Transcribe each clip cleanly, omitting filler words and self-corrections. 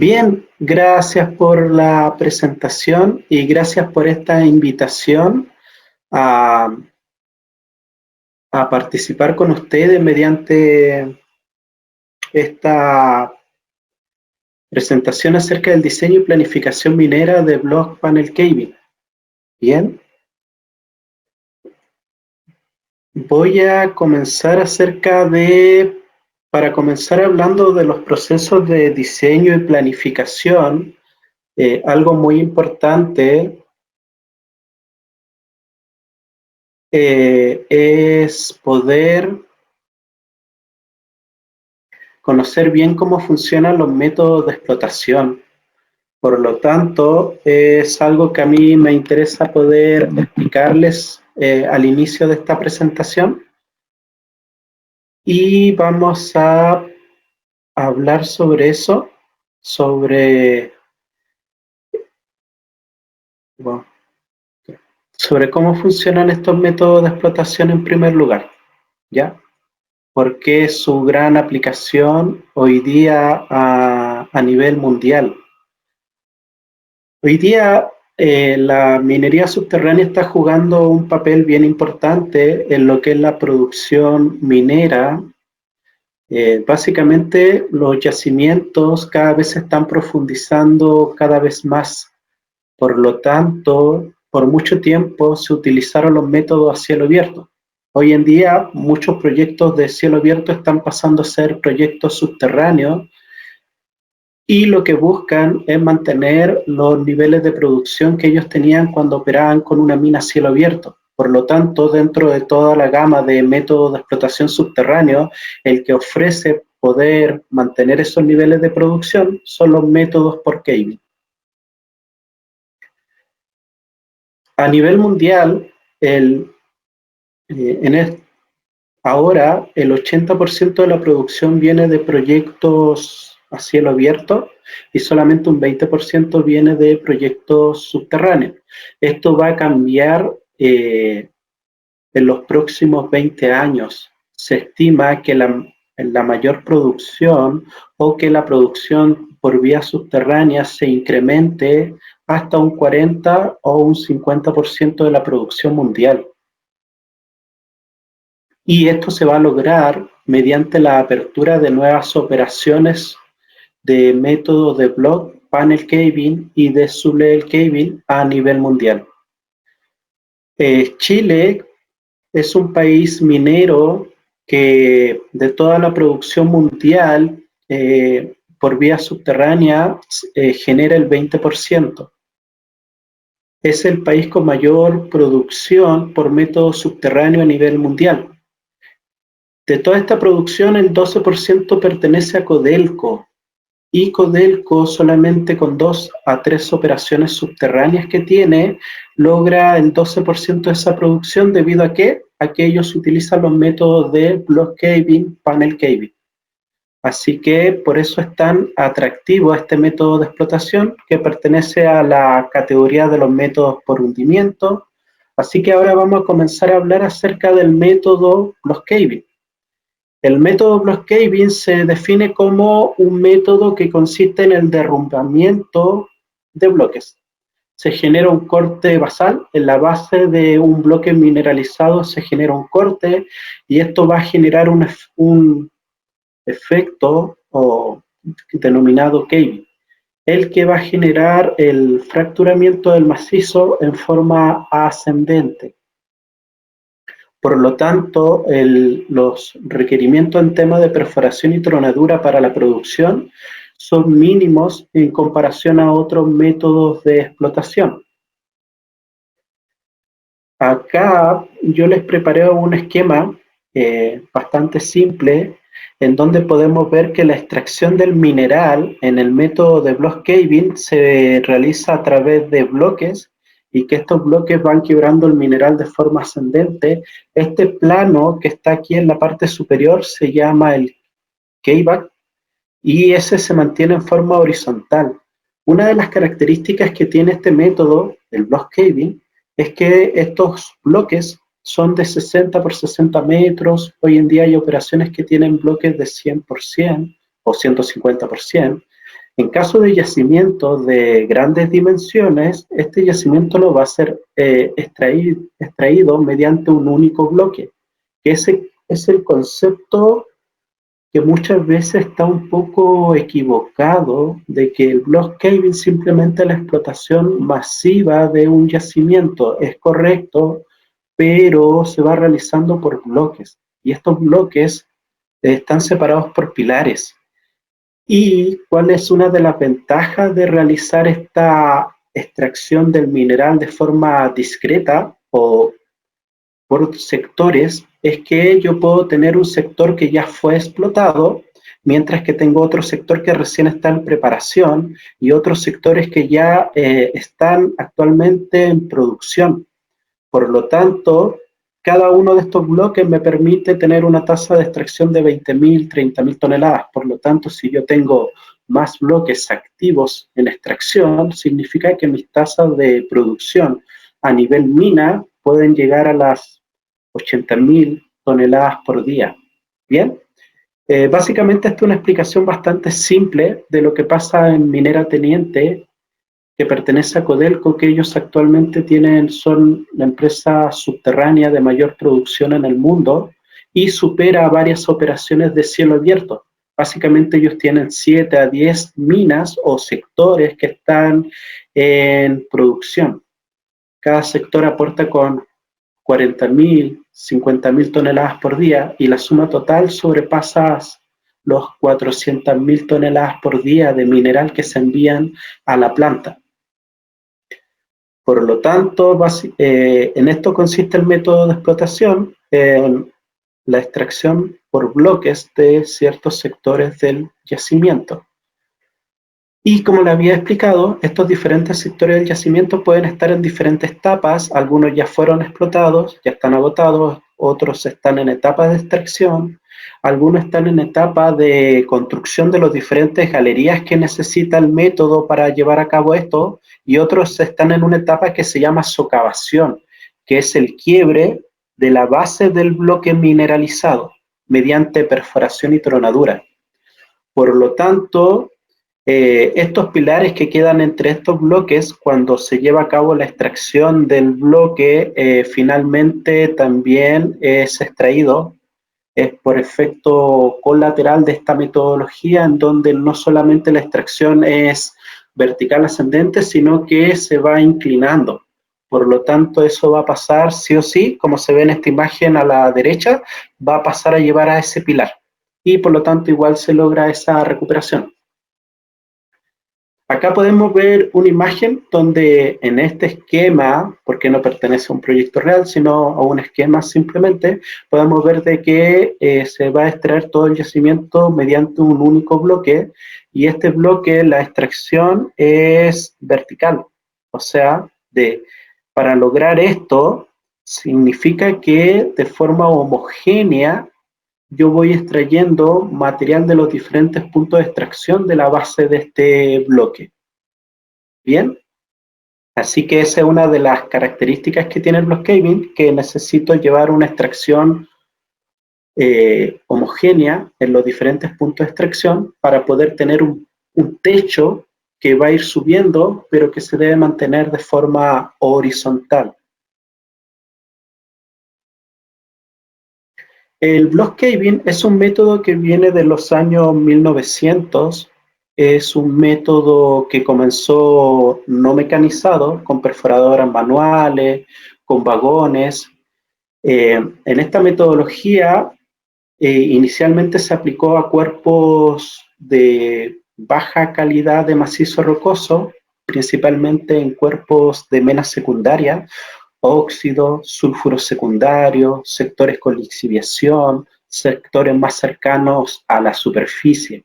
Bien, gracias por la presentación y gracias por esta invitación a, a participar con ustedes mediante esta presentación acerca del diseño y planificación minera de Block Panel Caving. Bien, voy a comenzar para comenzar hablando de los procesos de diseño y planificación, algo muy importante es poder conocer bien cómo funcionan los métodos de explotación. Por lo tanto, es algo que a mí me interesa poder explicarles al inicio de esta presentación. Y vamos a hablar sobre eso, sobre cómo funcionan estos métodos de explotación en primer lugar, ¿ya? Porque su gran aplicación hoy día a nivel mundial. Hoy día la minería subterránea está jugando un papel bien importante en lo que es la producción minera. Básicamente los yacimientos cada vez se están profundizando cada vez más. Por lo tanto, por mucho tiempo se utilizaron los métodos a cielo abierto. Hoy en día muchos proyectos de cielo abierto están pasando a ser proyectos subterráneos y lo que buscan es mantener los niveles de producción que ellos tenían cuando operaban con una mina a cielo abierto. Por lo tanto, dentro de toda la gama de métodos de explotación subterráneo, el que ofrece poder mantener esos niveles de producción son los métodos por caving. A nivel mundial, ahora el 80% de la producción viene de proyectos a cielo abierto y solamente un 20% viene de proyectos subterráneos. Esto va a cambiar en los próximos 20 años. Se estima que la mayor producción o que la producción por vía subterránea se incremente hasta un 40 o un 50% de la producción mundial. Y esto se va a lograr mediante la apertura de nuevas operaciones de métodos de block, panel caving y de sublevel caving a nivel mundial. Chile es un país minero que de toda la producción mundial por vía subterránea genera el 20%. Es el país con mayor producción por método subterráneo a nivel mundial. De toda esta producción, el 12% pertenece a Codelco, y Codelco solamente con 2 a 3 operaciones subterráneas que tiene, logra el 12% de esa producción debido a que ellos utilizan los métodos de block caving, panel caving. Así que por eso es tan atractivo este método de explotación que pertenece a la categoría de los métodos por hundimiento. Así que ahora vamos a comenzar a hablar acerca del método block caving. El método block caving se define como un método que consiste en el derrumbamiento de bloques. Se genera un corte basal, en la base de un bloque mineralizado se genera un corte y esto va a generar un efecto denominado caving, el que va a generar el fracturamiento del macizo en forma ascendente. Por lo tanto, los requerimientos en tema de perforación y tronadura para la producción son mínimos en comparación a otros métodos de explotación. Acá yo les preparé un esquema bastante simple en donde podemos ver que la extracción del mineral en el método de block caving se realiza a través de bloques y que estos bloques van quebrando el mineral de forma ascendente. Este plano que está aquí en la parte superior se llama el cayback y ese se mantiene en forma horizontal. Una de las características que tiene este método, el block caving, es que estos bloques son de 60 por 60 metros. Hoy en día hay operaciones que tienen bloques de 100% o 150%. En caso de yacimientos de grandes dimensiones, este yacimiento no va a ser extraído mediante un único bloque, que ese es el concepto que muchas veces está un poco equivocado de que el block caving simplemente es la explotación masiva de un yacimiento. Es correcto, pero se va realizando por bloques y estos bloques están separados por pilares. ¿Y cuál es una de las ventajas de realizar esta extracción del mineral de forma discreta o por sectores? Es que yo puedo tener un sector que ya fue explotado, mientras que tengo otro sector que recién está en preparación y otros sectores que ya están actualmente en producción. Por lo tanto, cada uno de estos bloques me permite tener una tasa de extracción de 20.000, 30.000 toneladas. Por lo tanto, si yo tengo más bloques activos en extracción, significa que mis tasas de producción a nivel mina pueden llegar a las 80.000 toneladas por día. Bien, básicamente esta es una explicación bastante simple de lo que pasa en Minera Teniente, que pertenece a Codelco, que ellos actualmente son la empresa subterránea de mayor producción en el mundo y supera varias operaciones de cielo abierto. Básicamente ellos tienen 7 a 10 minas o sectores que están en producción. Cada sector aporta con 40.000, 50.000 toneladas por día y la suma total sobrepasa los 400.000 toneladas por día de mineral que se envían a la planta. Por lo tanto, en esto consiste el método de explotación, en la extracción por bloques de ciertos sectores del yacimiento. Y como le había explicado, estos diferentes sectores del yacimiento pueden estar en diferentes etapas, algunos ya fueron explotados, ya están agotados, otros están en etapa de extracción, algunos están en etapa de construcción de las diferentes galerías que necesita el método para llevar a cabo esto, y otros están en una etapa que se llama socavación, que es el quiebre de la base del bloque mineralizado mediante perforación y tronadura. Por lo tanto, estos pilares que quedan entre estos bloques, cuando se lleva a cabo la extracción del bloque, finalmente también es extraído, es por efecto colateral de esta metodología, en donde no solamente la extracción es vertical ascendente, sino que se va inclinando. Por lo tanto, eso va a pasar sí o sí, como se ve en esta imagen a la derecha, va a pasar a llevar a ese pilar. Y por lo tanto, igual se logra esa recuperación. Acá podemos ver una imagen donde en este esquema, porque no pertenece a un proyecto real, sino a un esquema simplemente, podemos ver de que se va a extraer todo el yacimiento mediante un único bloque, y este bloque, la extracción es vertical. O sea, para lograr esto, significa que de forma homogénea yo voy extrayendo material de los diferentes puntos de extracción de la base de este bloque. Bien, así que esa es una de las características que tiene el block caving, que necesito llevar una extracción homogénea en los diferentes puntos de extracción para poder tener un techo que va a ir subiendo, pero que se debe mantener de forma horizontal. El block caving es un método que viene de los años 1900, es un método que comenzó no mecanizado, con perforadoras manuales, con vagones. En esta metodología inicialmente se aplicó a cuerpos de baja calidad de macizo rocoso, principalmente en cuerpos de mena secundaria, óxido, sulfuro secundario, sectores con lixiviación, sectores más cercanos a la superficie.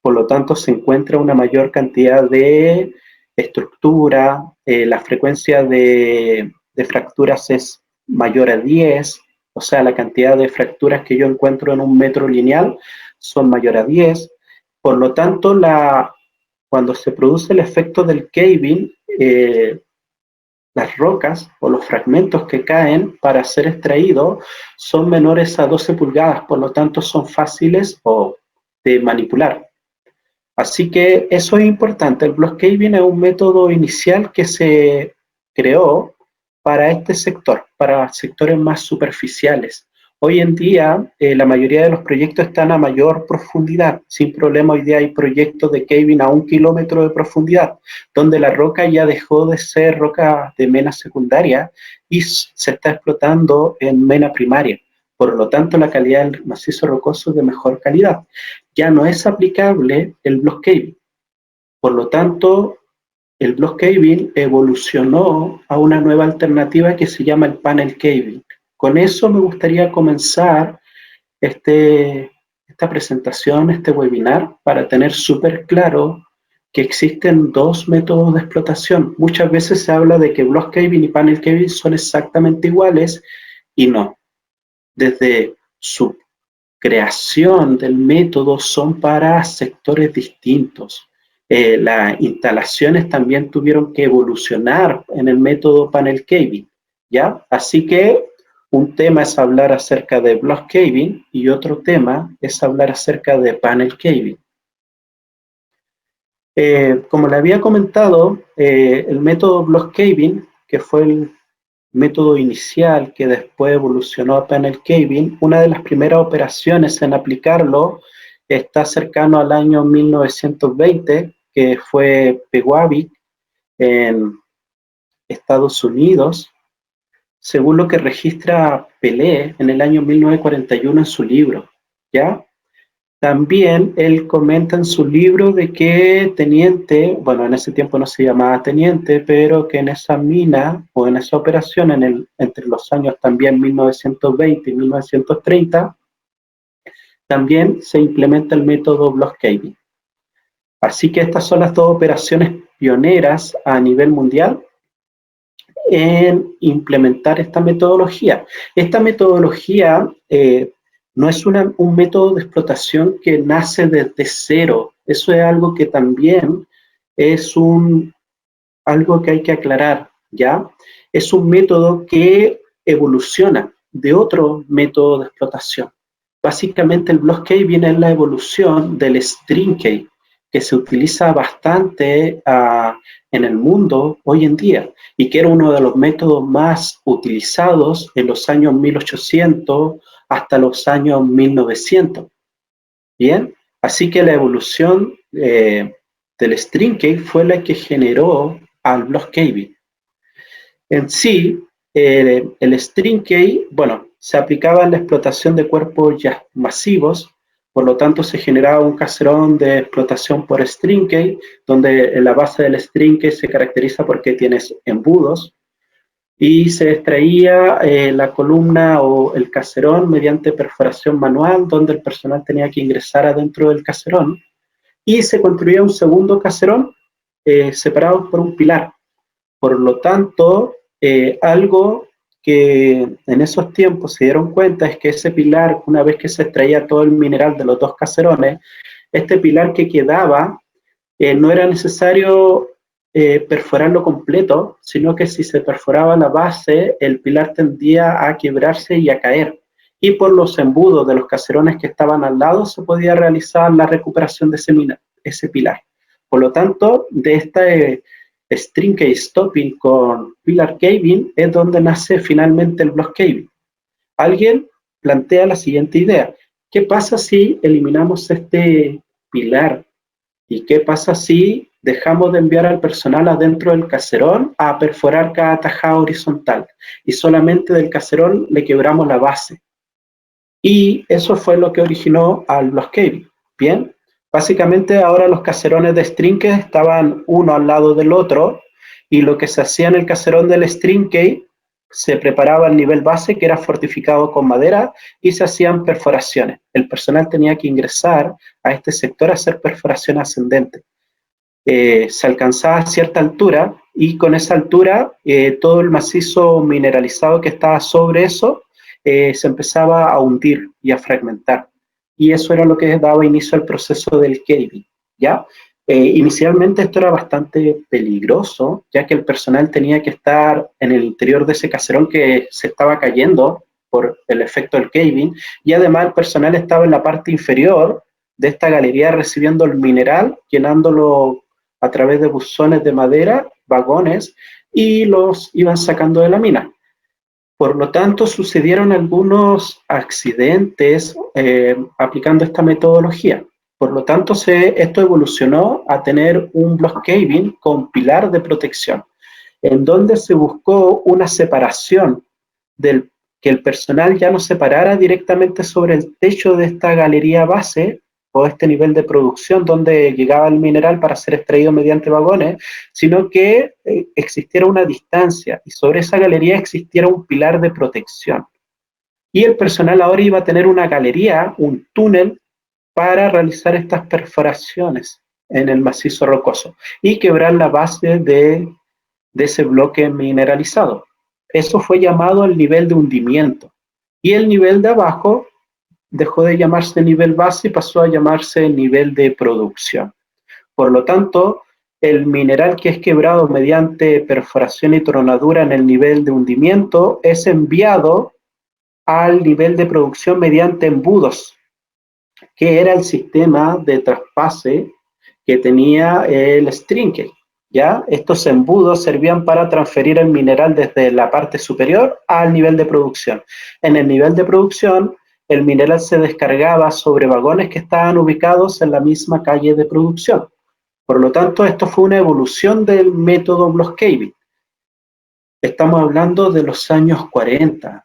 Por lo tanto, se encuentra una mayor cantidad de estructura, la frecuencia de fracturas es mayor a 10, o sea, la cantidad de fracturas que yo encuentro en un metro lineal son mayor a 10. Por lo tanto, cuando se produce el efecto del caving, las rocas o los fragmentos que caen para ser extraídos son menores a 12 pulgadas, por lo tanto son fáciles de manipular. Así que eso es importante. El block caving es un método inicial que se creó para este sector, para sectores más superficiales. Hoy en día, la mayoría de los proyectos están a mayor profundidad. Sin problema, hoy día hay proyectos de caving a 1 kilómetro de profundidad, donde la roca ya dejó de ser roca de mena secundaria y se está explotando en mena primaria. Por lo tanto, la calidad del macizo rocoso es de mejor calidad. Ya no es aplicable el block caving. Por lo tanto, el block caving evolucionó a una nueva alternativa que se llama el panel caving. Con eso me gustaría comenzar esta presentación, este webinar, para tener súper claro que existen dos métodos de explotación. Muchas veces se habla de que block caving y panel caving son exactamente iguales y no. Desde su creación del método son para sectores distintos. Las instalaciones también tuvieron que evolucionar en el método panel caving, ¿ya? Así que un tema es hablar acerca de block caving y otro tema es hablar acerca de panel caving. Como le había comentado, el método block caving, que fue el método inicial que después evolucionó a panel caving, una de las primeras operaciones en aplicarlo está cercano al año 1920, que fue Pewabic en Estados Unidos, según lo que registra Pelé en el año 1941 en su libro, ¿ya? También él comenta en su libro de que Teniente, bueno, en ese tiempo no se llamaba Teniente, pero que en esa mina o en esa operación entre los años también 1920 y 1930, también se implementa el método block caving. Así que estas son las dos operaciones pioneras a nivel mundial en implementar esta metodología. Esta metodología no es un método de explotación que nace desde cero. Eso es algo que también es algo que hay que aclarar, ¿ya? Es un método que evoluciona de otro método de explotación. Básicamente el block cave viene en la evolución del string cave, que se utiliza bastante en el mundo hoy en día y que era uno de los métodos más utilizados en los años 1800 hasta los años 1900. Bien, así que la evolución del string cave fue la que generó al block caving. En sí, el string cave, bueno, se aplicaba en la explotación de cuerpos ya masivos, por lo tanto se generaba un caserón de explotación por string cave, donde la base del string cave se caracteriza porque tienes embudos, y se extraía la columna o el caserón mediante perforación manual, donde el personal tenía que ingresar adentro del caserón, y se construía un segundo caserón separado por un pilar. Por lo tanto, algo que en esos tiempos se dieron cuenta es que ese pilar, una vez que se extraía todo el mineral de los dos caserones, este pilar que quedaba no era necesario perforarlo completo, sino que si se perforaba la base, el pilar tendía a quebrarse y a caer. Y por los embudos de los caserones que estaban al lado se podía realizar la recuperación de ese pilar. Por lo tanto, de esta string cave stopping con pillar caving es donde nace finalmente el block caving. Alguien plantea la siguiente idea: ¿qué pasa si eliminamos este pilar? ¿Y qué pasa si dejamos de enviar al personal adentro del caserón a perforar cada tajada horizontal y solamente del caserón le quebramos la base? Y eso fue lo que originó al block caving. Bien, básicamente ahora los caserones de string cave estaban uno al lado del otro y lo que se hacía en el caserón del string cave se preparaba el nivel base, que era fortificado con madera, y se hacían perforaciones. El personal tenía que ingresar a este sector a hacer perforación ascendente. Se alcanzaba a cierta altura y con esa altura todo el macizo mineralizado que estaba sobre eso se empezaba a hundir y a fragmentar. Y eso era lo que daba inicio al proceso del caving, ¿ya? Inicialmente esto era bastante peligroso, ya que el personal tenía que estar en el interior de ese caserón que se estaba cayendo por el efecto del caving, y además el personal estaba en la parte inferior de esta galería recibiendo el mineral, llenándolo a través de buzones de madera, vagones, y los iban sacando de la mina. Por lo tanto, sucedieron algunos accidentes aplicando esta metodología. Por lo tanto, esto evolucionó a tener un block caving con pilar de protección, en donde se buscó una separación que el personal ya no se parara directamente sobre el techo de esta galería base o este nivel de producción donde llegaba el mineral para ser extraído mediante vagones, sino que existiera una distancia y sobre esa galería existiera un pilar de protección. Y el personal ahora iba a tener una galería, un túnel, para realizar estas perforaciones en el macizo rocoso y quebrar la base de ese bloque mineralizado. Eso fue llamado el nivel de hundimiento. Y el nivel de abajo dejó de llamarse nivel base y pasó a llamarse nivel de producción. Por lo tanto, el mineral que es quebrado mediante perforación y tronadura en el nivel de hundimiento es enviado al nivel de producción mediante embudos, que era el sistema de traspase que tenía el Strinkel. ¿Ya? Estos embudos servían para transferir el mineral desde la parte superior al nivel de producción. En el nivel de producción, el mineral se descargaba sobre vagones que estaban ubicados en la misma calle de producción. Por lo tanto, esto fue una evolución del método block caving. Estamos hablando de los años 40.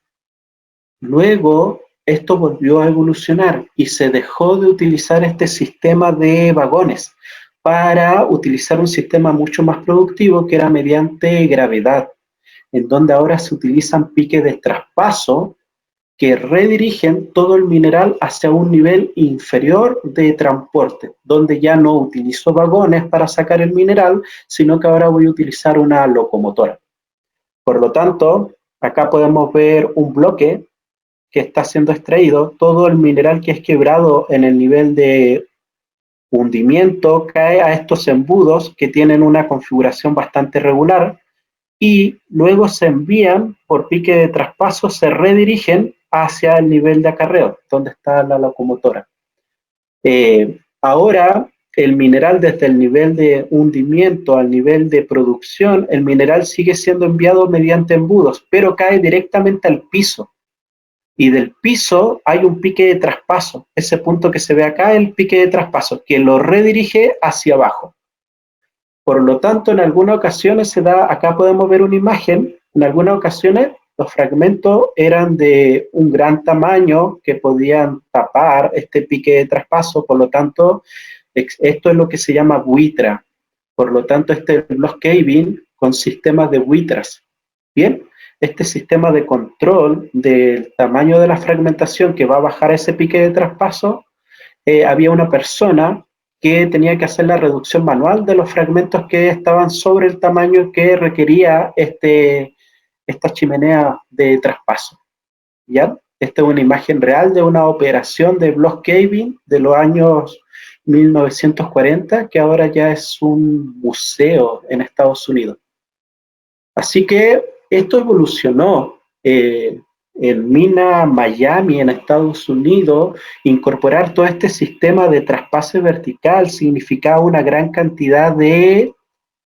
Luego, esto volvió a evolucionar y se dejó de utilizar este sistema de vagones para utilizar un sistema mucho más productivo que era mediante gravedad, en donde ahora se utilizan piques de traspaso que redirigen todo el mineral hacia un nivel inferior de transporte, donde ya no utilizo vagones para sacar el mineral, sino que ahora voy a utilizar una locomotora. Por lo tanto, acá podemos ver un bloque que está siendo extraído, todo el mineral que es quebrado en el nivel de hundimiento cae a estos embudos que tienen una configuración bastante regular y luego se envían por pique de traspaso, se redirigen hacia el nivel de acarreo, donde está la locomotora. Ahora, el mineral desde el nivel de hundimiento al nivel de producción, el mineral sigue siendo enviado mediante embudos, pero cae directamente al piso. Y del piso hay un pique de traspaso. Ese punto que se ve acá es el pique de traspaso, que lo redirige hacia abajo. Por lo tanto, en algunas ocasiones se da, acá podemos ver una imagen, en algunas ocasiones los fragmentos eran de un gran tamaño que podían tapar este pique de traspaso, por lo tanto, esto es lo que se llama buitra. Por lo tanto, este es el block caving con sistemas de buitras. Bien, este sistema de control del tamaño de la fragmentación que va a bajar ese pique de traspaso, había una persona que tenía que hacer la reducción manual de los fragmentos que estaban sobre el tamaño que requería esta chimenea de traspaso. ¿Ya? Esta es una imagen real de una operación de block caving de los años 1940, que ahora ya es un museo en Estados Unidos. Así que esto evolucionó en Mina Miami, en Estados Unidos. Incorporar todo este sistema de traspase vertical significaba una gran cantidad de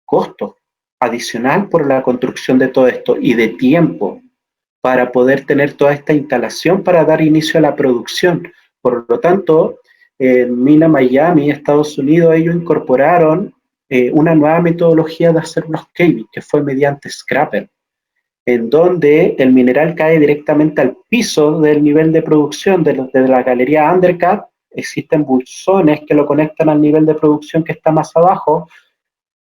costo adicional por la construcción de todo esto y de tiempo para poder tener toda esta instalación para dar inicio a la producción. Por lo tanto, en Mina Miami, Estados Unidos, ellos incorporaron una nueva metodología de hacer block caving, que fue mediante scraper, en donde el mineral cae directamente al piso del nivel de producción de la galería undercut. Existen buzones que lo conectan al nivel de producción que está más abajo,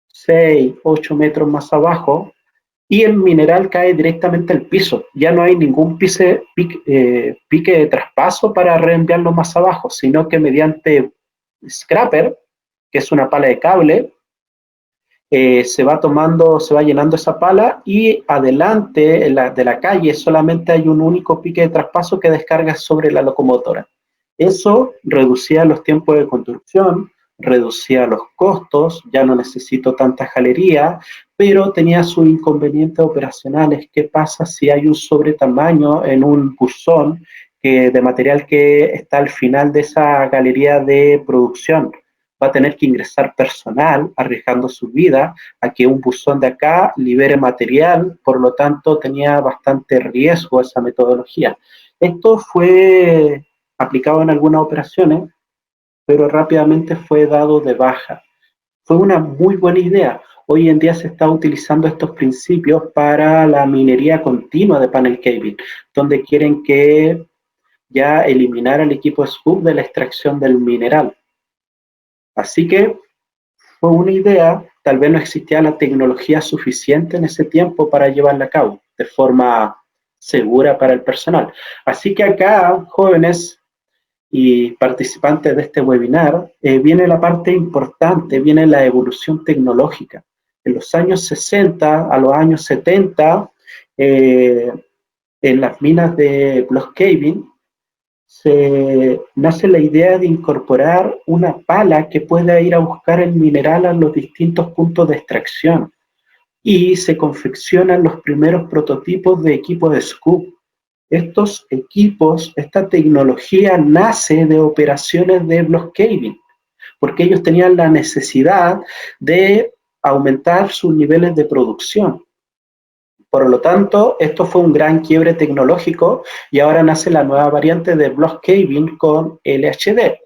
6, 8 metros más abajo, y el mineral cae directamente al piso. Ya no hay ningún pique de traspaso para reenviarlo más abajo, sino que mediante scraper, que es una pala de cable, se va llenando esa pala y adelante de la calle solamente hay un único pique de traspaso que descarga sobre la locomotora. Eso reducía los tiempos de construcción, reducía los costos, ya no necesito tanta jalería, pero tenía sus inconvenientes operacionales. ¿Qué pasa si hay un sobretamaño en un buzón de material que está al final de esa galería de producción. Va a tener que ingresar personal, arriesgando su vida, a que un buzón de acá libere material, por lo tanto tenía bastante riesgo esa metodología. Esto fue aplicado en algunas operaciones, pero rápidamente fue dado de baja. Fue una muy buena idea. Hoy en día se está utilizando estos principios para la minería continua de panel caving, donde quieren que ya eliminar el equipo SCOOP de la extracción del mineral. Así que fue una idea, tal vez no existía la tecnología suficiente en ese tiempo para llevarla a cabo de forma segura para el personal. Así que acá, jóvenes y participantes de este webinar, viene la parte importante, viene la evolución tecnológica. En los años 60 a los años 70, en las minas de block caving, se nace la idea de incorporar una pala que pueda ir a buscar el mineral a los distintos puntos de extracción y se confeccionan los primeros prototipos de equipos de SCOOP. Estos equipos, esta tecnología nace de operaciones de block caving, porque ellos tenían la necesidad de aumentar sus niveles de producción. Por lo tanto, esto fue un gran quiebre tecnológico y ahora nace la nueva variante de block caving con LHD,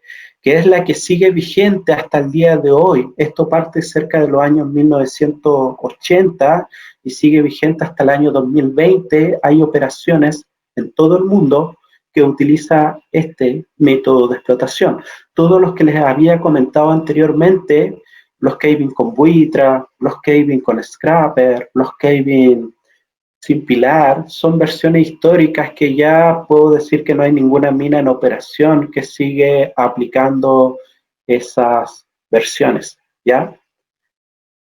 que es la que sigue vigente hasta el día de hoy. Esto parte cerca de los años 1980 y sigue vigente hasta el año 2020. Hay operaciones en todo el mundo que utiliza este método de explotación. Todos los que les había comentado anteriormente, los caving con buitra, los caving con scrapper, los caving sin pilar, son versiones históricas que ya puedo decir que no hay ninguna mina en operación que sigue aplicando esas versiones, ¿ya?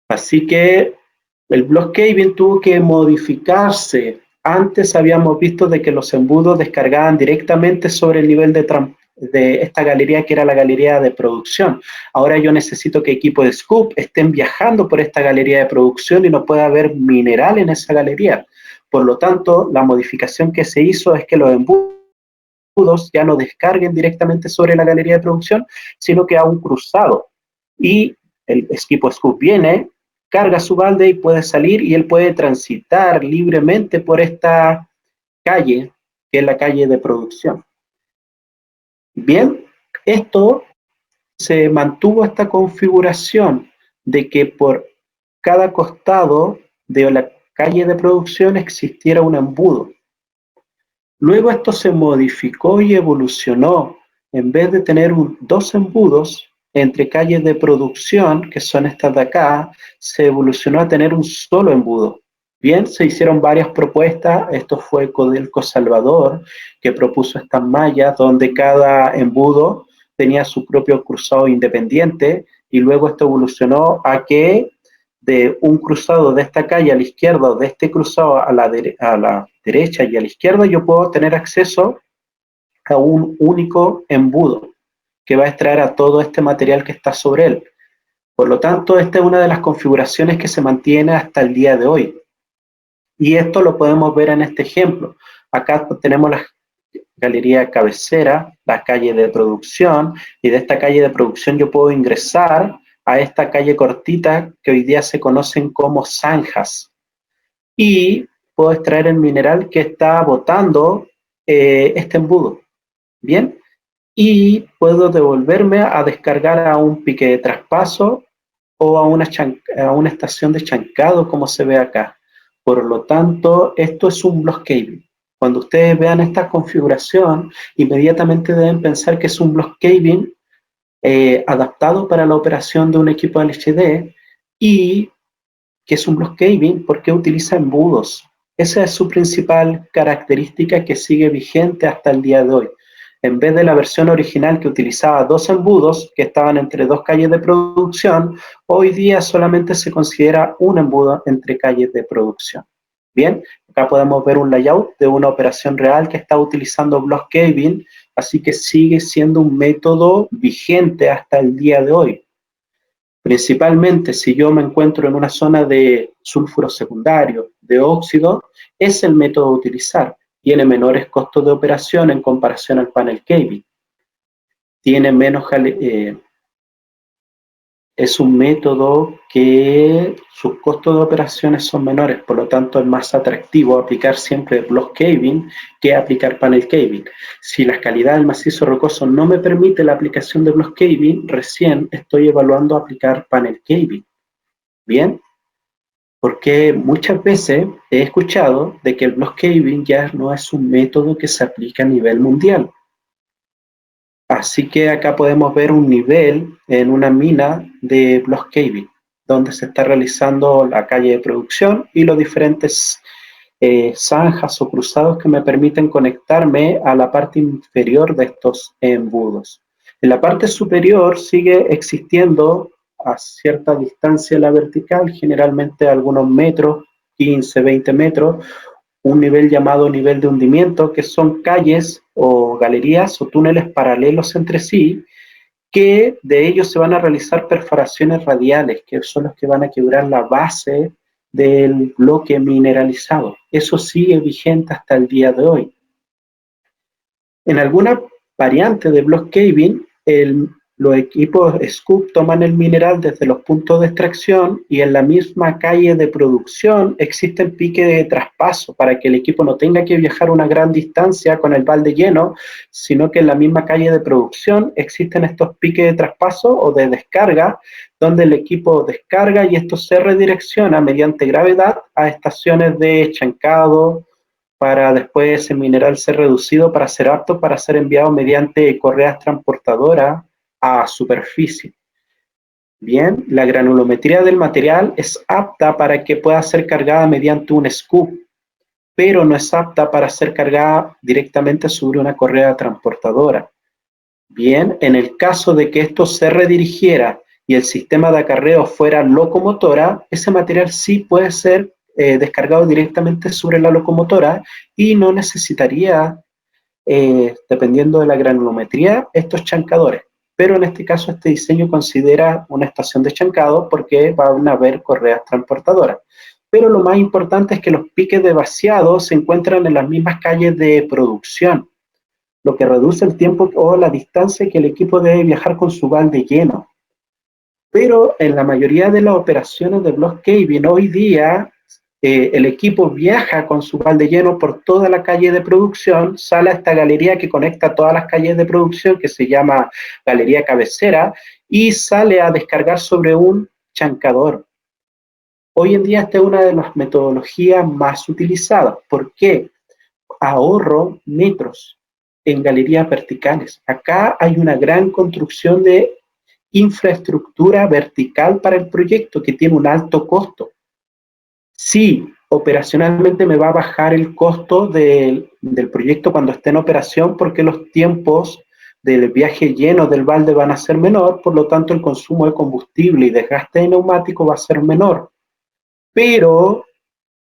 Así que el block caving tuvo que modificarse. Antes habíamos visto de que los embudos descargaban directamente sobre el nivel de esta galería que era la galería de producción. Ahora yo necesito que equipos de SCOOP estén viajando por esta galería de producción y no pueda haber mineral en esa galería. Por lo tanto, la modificación que se hizo es que los embudos ya no descarguen directamente sobre la galería de producción, sino que a un cruzado. Y el equipo SCOOP viene, carga su balde y puede salir y él puede transitar libremente por esta calle, que es la calle de producción. Bien, esto se mantuvo esta configuración de que por cada costado de la calle de producción existiera un embudo. Luego esto se modificó y evolucionó. En vez de tener dos embudos entre calles de producción, que son estas de acá, se evolucionó a tener un solo embudo. Bien, se hicieron varias propuestas. Esto fue Codelco Salvador, que propuso estas mallas donde cada embudo tenía su propio cruzado independiente, y luego esto evolucionó a que de un cruzado de esta calle a la izquierda o de este cruzado a la derecha y a la izquierda, yo puedo tener acceso a un único embudo que va a extraer a todo este material que está sobre él. Por lo tanto, esta es una de las configuraciones que se mantiene hasta el día de hoy. Y esto lo podemos ver en este ejemplo. Acá tenemos la galería cabecera, la calle de producción, y de esta calle de producción yo puedo ingresar a esta calle cortita que hoy día se conocen como zanjas. Y puedo extraer el mineral que está botando este embudo. Bien, y puedo devolverme a descargar a un pique de traspaso o a una estación de chancado, como se ve acá. Por lo tanto, esto es un block caving. Cuando ustedes vean esta configuración, inmediatamente deben pensar que es un block caving adaptado para la operación de un equipo LHD y que es un block caving porque utiliza embudos. Esa es su principal característica que sigue vigente hasta el día de hoy. En vez de la versión original que utilizaba dos embudos que estaban entre dos calles de producción, hoy día solamente se considera un embudo entre calles de producción. Bien, acá podemos ver un layout de una operación real que está utilizando block caving, así que sigue siendo un método vigente hasta el día de hoy. Principalmente si yo me encuentro en una zona de sulfuro secundario, de óxido, es el método a utilizar. tiene menores costos de operación en comparación al panel caving. Tiene menos, es un método que sus costos de operaciones son menores, por lo tanto es más atractivo aplicar siempre block caving que aplicar panel caving. Si la calidad del macizo rocoso no me permite la aplicación de block caving, recién estoy evaluando aplicar panel caving. ¿Bien? Porque muchas veces he escuchado de que el block caving ya no es un método que se aplica a nivel mundial. Así que acá podemos ver un nivel en una mina de block caving, donde se está realizando la calle de producción y los diferentes zanjas o cruzados que me permiten conectarme a la parte inferior de estos embudos. En la parte superior sigue existiendo a cierta distancia la vertical, generalmente algunos metros, 15, 20 metros, un nivel llamado nivel de hundimiento, que son calles o galerías o túneles paralelos entre sí, que de ellos se van a realizar perforaciones radiales, que son los que van a quebrar la base del bloque mineralizado. Eso sigue vigente hasta el día de hoy. En alguna variante de block caving, los equipos Scoop toman el mineral desde los puntos de extracción y en la misma calle de producción existe el pique de traspaso para que el equipo no tenga que viajar una gran distancia con el balde lleno, sino que en la misma calle de producción existen estos piques de traspaso o de descarga, donde el equipo descarga y esto se redirecciona mediante gravedad a estaciones de chancado, para después ese mineral ser reducido para ser apto para ser enviado mediante correas transportadoras a superficie. Bien, la granulometría del material es apta para que pueda ser cargada mediante un scoop, pero no es apta para ser cargada directamente sobre una correa transportadora. Bien, en el caso de que esto se redirigiera y el sistema de acarreo fuera locomotora, ese material sí puede ser descargado directamente sobre la locomotora y no necesitaría, dependiendo de la granulometría, estos chancadores. Pero en este caso este diseño considera una estación de chancado porque van a haber correas transportadoras. Pero lo más importante es que los piques de vaciado se encuentran en las mismas calles de producción, lo que reduce el tiempo o la distancia que el equipo debe viajar con su balde lleno. Pero en la mayoría de las operaciones de block caving hoy día, el equipo viaja con su balde lleno por toda la calle de producción, sale a esta galería que conecta todas las calles de producción, que se llama galería cabecera, y sale a descargar sobre un chancador. Hoy en día esta es una de las metodologías más utilizadas. ¿Por qué? Ahorro metros en galerías verticales. Acá hay una gran construcción de infraestructura vertical para el proyecto que tiene un alto costo. Sí, operacionalmente me va a bajar el costo del proyecto cuando esté en operación porque los tiempos del viaje lleno del balde van a ser menor, por lo tanto el consumo de combustible y desgaste de neumático va a ser menor. Pero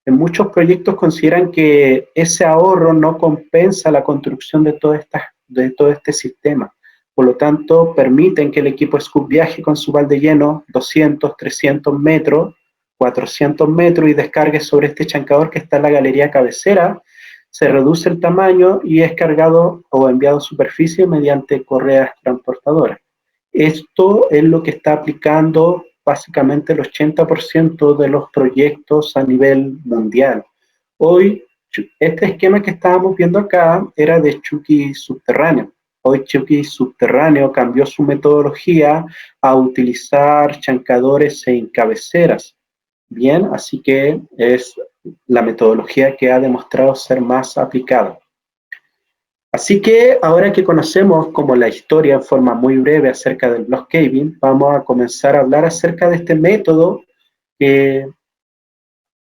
en muchos proyectos consideran que ese ahorro no compensa la construcción de todo este sistema. Por lo tanto, permiten que el equipo Scoop viaje con su balde lleno 200, 300 metros, 400 metros y descargue sobre este chancador que está en la galería cabecera. Se reduce el tamaño y es cargado o enviado a superficie mediante correas transportadoras. Esto es lo que está aplicando básicamente el 80% de los proyectos a nivel mundial. Hoy, este esquema que estábamos viendo acá era de Chucky subterráneo. Hoy Chucky subterráneo cambió su metodología a utilizar chancadores en cabeceras. Bien, así que es la metodología que ha demostrado ser más aplicada. Así que ahora que conocemos como la historia en forma muy breve acerca del block caving, vamos a comenzar a hablar acerca de este método que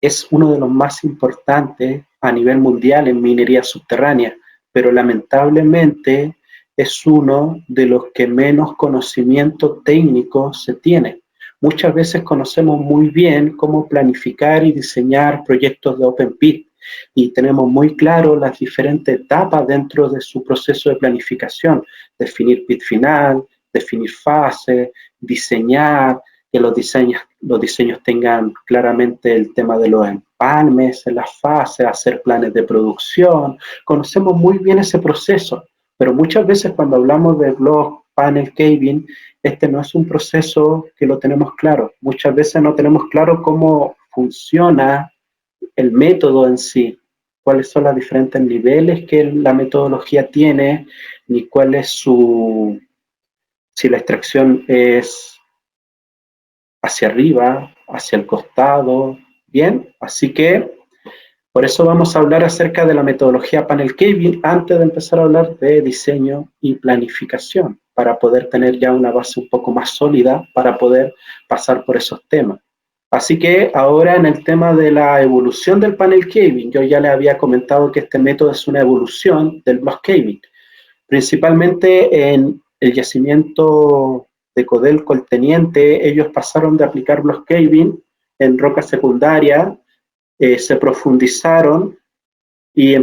es uno de los más importantes a nivel mundial en minería subterránea, pero lamentablemente es uno de los que menos conocimiento técnico se tiene. Muchas veces conocemos muy bien cómo planificar y diseñar proyectos de open pit, y tenemos muy claro las diferentes etapas dentro de su proceso de planificación, definir pit final, definir fase, diseñar, que los diseños tengan claramente el tema de los empalmes en las fases, hacer planes de producción. Conocemos muy bien ese proceso, pero muchas veces cuando hablamos de block panel caving, este no es un proceso que lo tenemos claro. Muchas veces no tenemos claro cómo funciona el método en sí, cuáles son los diferentes niveles que la metodología tiene, ni cuál es si la extracción es hacia arriba, hacia el costado, ¿bien? Así que por eso vamos a hablar acerca de la metodología panel caving antes de empezar a hablar de diseño y planificación, para poder tener ya una base un poco más sólida para poder pasar por esos temas. Así que ahora en el tema de la evolución del panel caving, yo ya le había comentado que este método es una evolución del block caving, principalmente en el yacimiento de Codelco El Teniente. Ellos pasaron de aplicar block caving en roca secundaria, se profundizaron y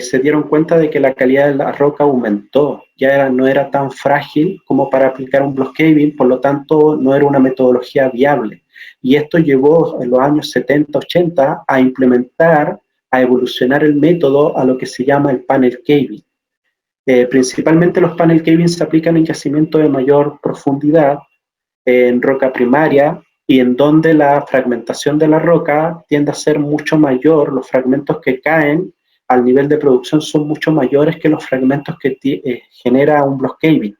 se dieron cuenta de que la calidad de la roca aumentó, no era tan frágil como para aplicar un block caving, por lo tanto no era una metodología viable. Y esto llevó en los años 70, 80 a implementar, a evolucionar el método a lo que se llama el panel caving. Principalmente los panel caving se aplican en yacimientos de mayor profundidad, en roca primaria, y en donde la fragmentación de la roca tiende a ser mucho mayor. Los fragmentos que caen al nivel de producción son mucho mayores que los fragmentos que genera un block caving,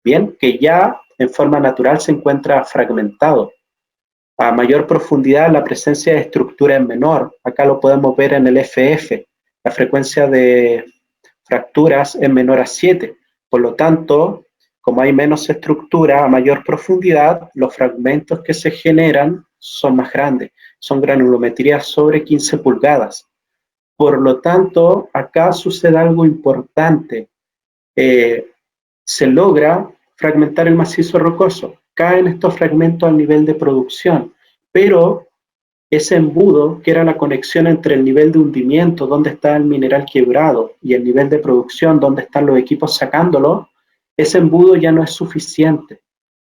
bien, que ya en forma natural se encuentra fragmentado. A mayor profundidad la presencia de estructura es menor. Acá lo podemos ver en el FF. La frecuencia de fracturas es menor a 7. Por lo tanto, como hay menos estructura a mayor profundidad, los fragmentos que se generan son más grandes. Son granulometrías sobre 15 pulgadas. Por lo tanto, acá sucede algo importante. Se logra fragmentar el macizo rocoso. Caen estos fragmentos al nivel de producción, pero ese embudo, que era la conexión entre el nivel de hundimiento, donde está el mineral quebrado, y el nivel de producción, donde están los equipos sacándolo, ese embudo ya no es suficiente.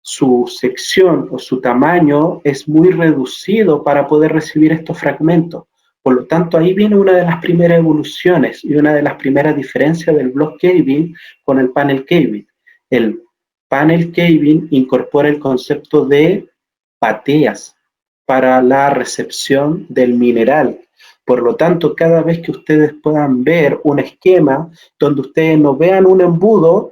Su sección o su tamaño es muy reducido para poder recibir estos fragmentos. Por lo tanto, ahí viene una de las primeras evoluciones y una de las primeras diferencias del block caving con el panel caving. El panel caving incorpora el concepto de bateas para la recepción del mineral. Por lo tanto, cada vez que ustedes puedan ver un esquema donde ustedes no vean un embudo,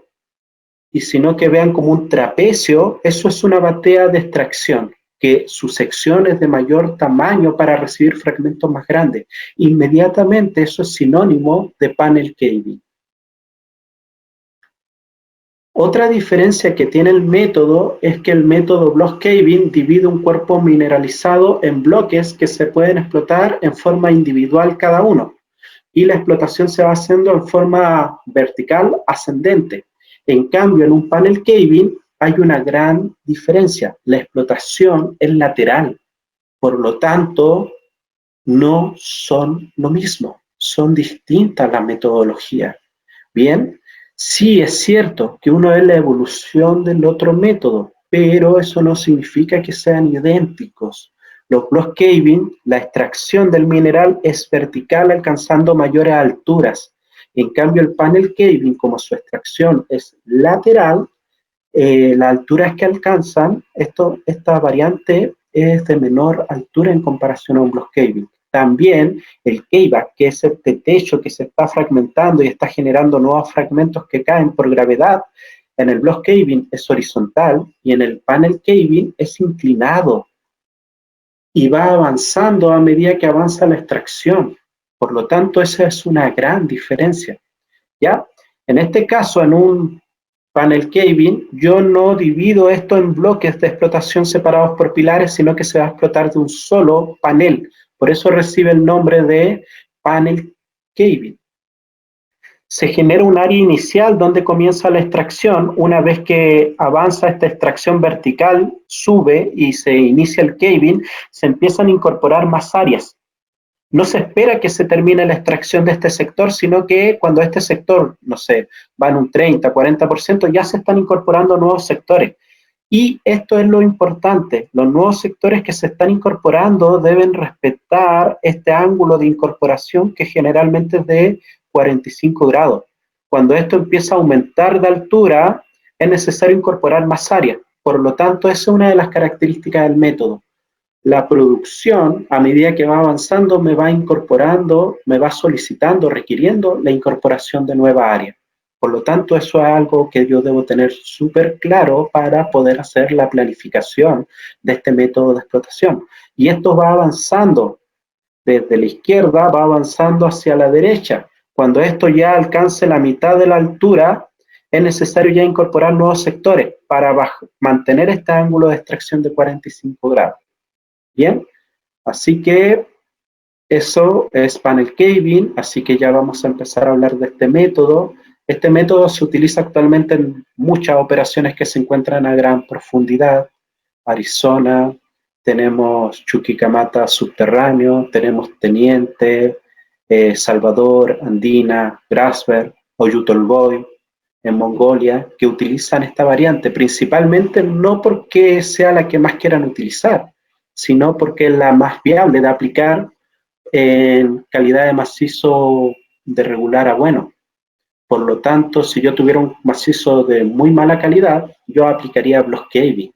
y sino que vean como un trapecio, eso es una batea de extracción, que su sección es de mayor tamaño para recibir fragmentos más grandes. Inmediatamente eso es sinónimo de panel caving. Otra diferencia que tiene el método es que el método block caving divide un cuerpo mineralizado en bloques que se pueden explotar en forma individual cada uno, y la explotación se va haciendo en forma vertical ascendente. En cambio, en un panel caving hay una gran diferencia. La explotación es lateral. Por lo tanto, no son lo mismo. Son distintas las metodologías. Bien, sí es cierto que uno es la evolución del otro método, pero eso no significa que sean idénticos. Los block caving, la extracción del mineral es vertical alcanzando mayores alturas. En cambio, el panel caving, como su extracción es lateral, las alturas que alcanzan, esta variante es de menor altura en comparación a un block caving. También el cayback, que es este techo que se está fragmentando y está generando nuevos fragmentos que caen por gravedad, en el block caving es horizontal y en el panel caving es inclinado y va avanzando a medida que avanza la extracción. Por lo tanto, esa es una gran diferencia, ¿ya? En este caso, en un panel caving, yo no divido esto en bloques de explotación separados por pilares, sino que se va a explotar de un solo panel. Por eso recibe el nombre de panel caving. Se genera un área inicial donde comienza la extracción. Una vez que avanza esta extracción vertical, sube y se inicia el caving, se empiezan a incorporar más áreas. No se espera que se termine la extracción de este sector, sino que cuando este sector, no sé, va en un 30, 40%, ya se están incorporando nuevos sectores. Y esto es lo importante, los nuevos sectores que se están incorporando deben respetar este ángulo de incorporación que generalmente es de 45 grados. Cuando esto empieza a aumentar de altura, es necesario incorporar más área. Por lo tanto, esa es una de las características del método. La producción, a medida que va avanzando, me va incorporando, me va solicitando, requiriendo la incorporación de nueva área. Por lo tanto, eso es algo que yo debo tener súper claro para poder hacer la planificación de este método de explotación. Y esto va avanzando desde la izquierda, va avanzando hacia la derecha. Cuando esto ya alcance la mitad de la altura, es necesario ya incorporar nuevos sectores para mantener este ángulo de extracción de 45 grados. Bien, así que eso es panel caving, así que ya vamos a empezar a hablar de este método. Este método se utiliza actualmente en muchas operaciones que se encuentran a gran profundidad. Arizona, tenemos Chuquicamata subterráneo, tenemos Teniente, Salvador, Andina, Grasberg, Oyu-Tolgoi, en Mongolia, que utilizan esta variante, principalmente no porque sea la que más quieran utilizar, sino porque es la más viable de aplicar en calidad de macizo de regular a bueno. Por lo tanto, si yo tuviera un macizo de muy mala calidad, yo aplicaría block caving,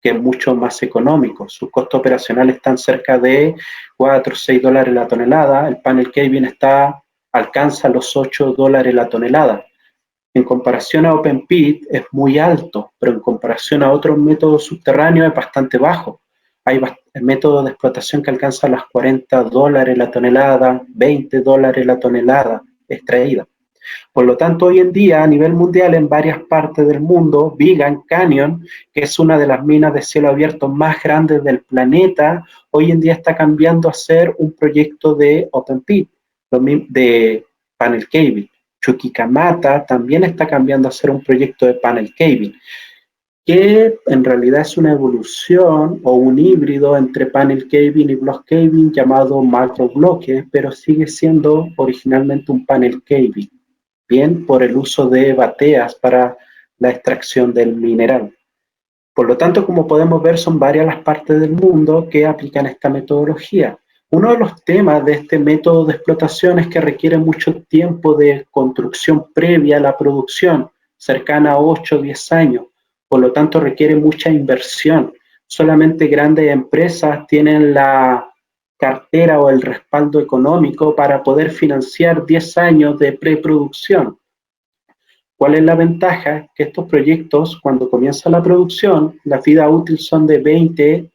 que es mucho más económico. Sus costos operacionales están cerca de 4 o 6 dólares la tonelada. El panel caving alcanza los 8 dólares la tonelada. En comparación a Open Pit es muy alto, pero en comparación a otros métodos subterráneos es bastante bajo. Hay métodos de explotación que alcanzan las 40 dólares la tonelada, 20 dólares la tonelada extraída. Por lo tanto, hoy en día, a nivel mundial, en varias partes del mundo, Vigan Canyon, que es una de las minas de cielo abierto más grandes del planeta, hoy en día está cambiando a ser un proyecto de Open Pit, de panel caving. Chuquicamata también está cambiando a ser un proyecto de panel caving, que en realidad es una evolución o un híbrido entre panel caving y block caving llamado macrobloque, pero sigue siendo originalmente un panel caving, bien por el uso de bateas para la extracción del mineral. Por lo tanto, como podemos ver, son varias las partes del mundo que aplican esta metodología. Uno de los temas de este método de explotación es que requiere mucho tiempo de construcción previa a la producción, cercana a 8 o 10 años. Por lo tanto, requiere mucha inversión. Solamente grandes empresas tienen la cartera o el respaldo económico para poder financiar 10 años de preproducción. ¿Cuál es la ventaja? Que estos proyectos, cuando comienza la producción, la vida útil son de 20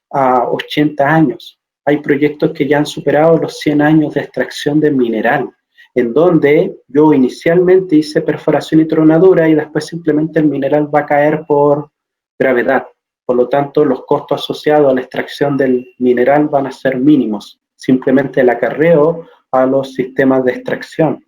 a 80 años. Hay proyectos que ya han superado los 100 años de extracción de mineral, en donde yo inicialmente hice perforación y tronadura y después simplemente el mineral va a caer por gravedad. Por lo tanto, los costos asociados a la extracción del mineral van a ser mínimos. Simplemente el acarreo a los sistemas de extracción.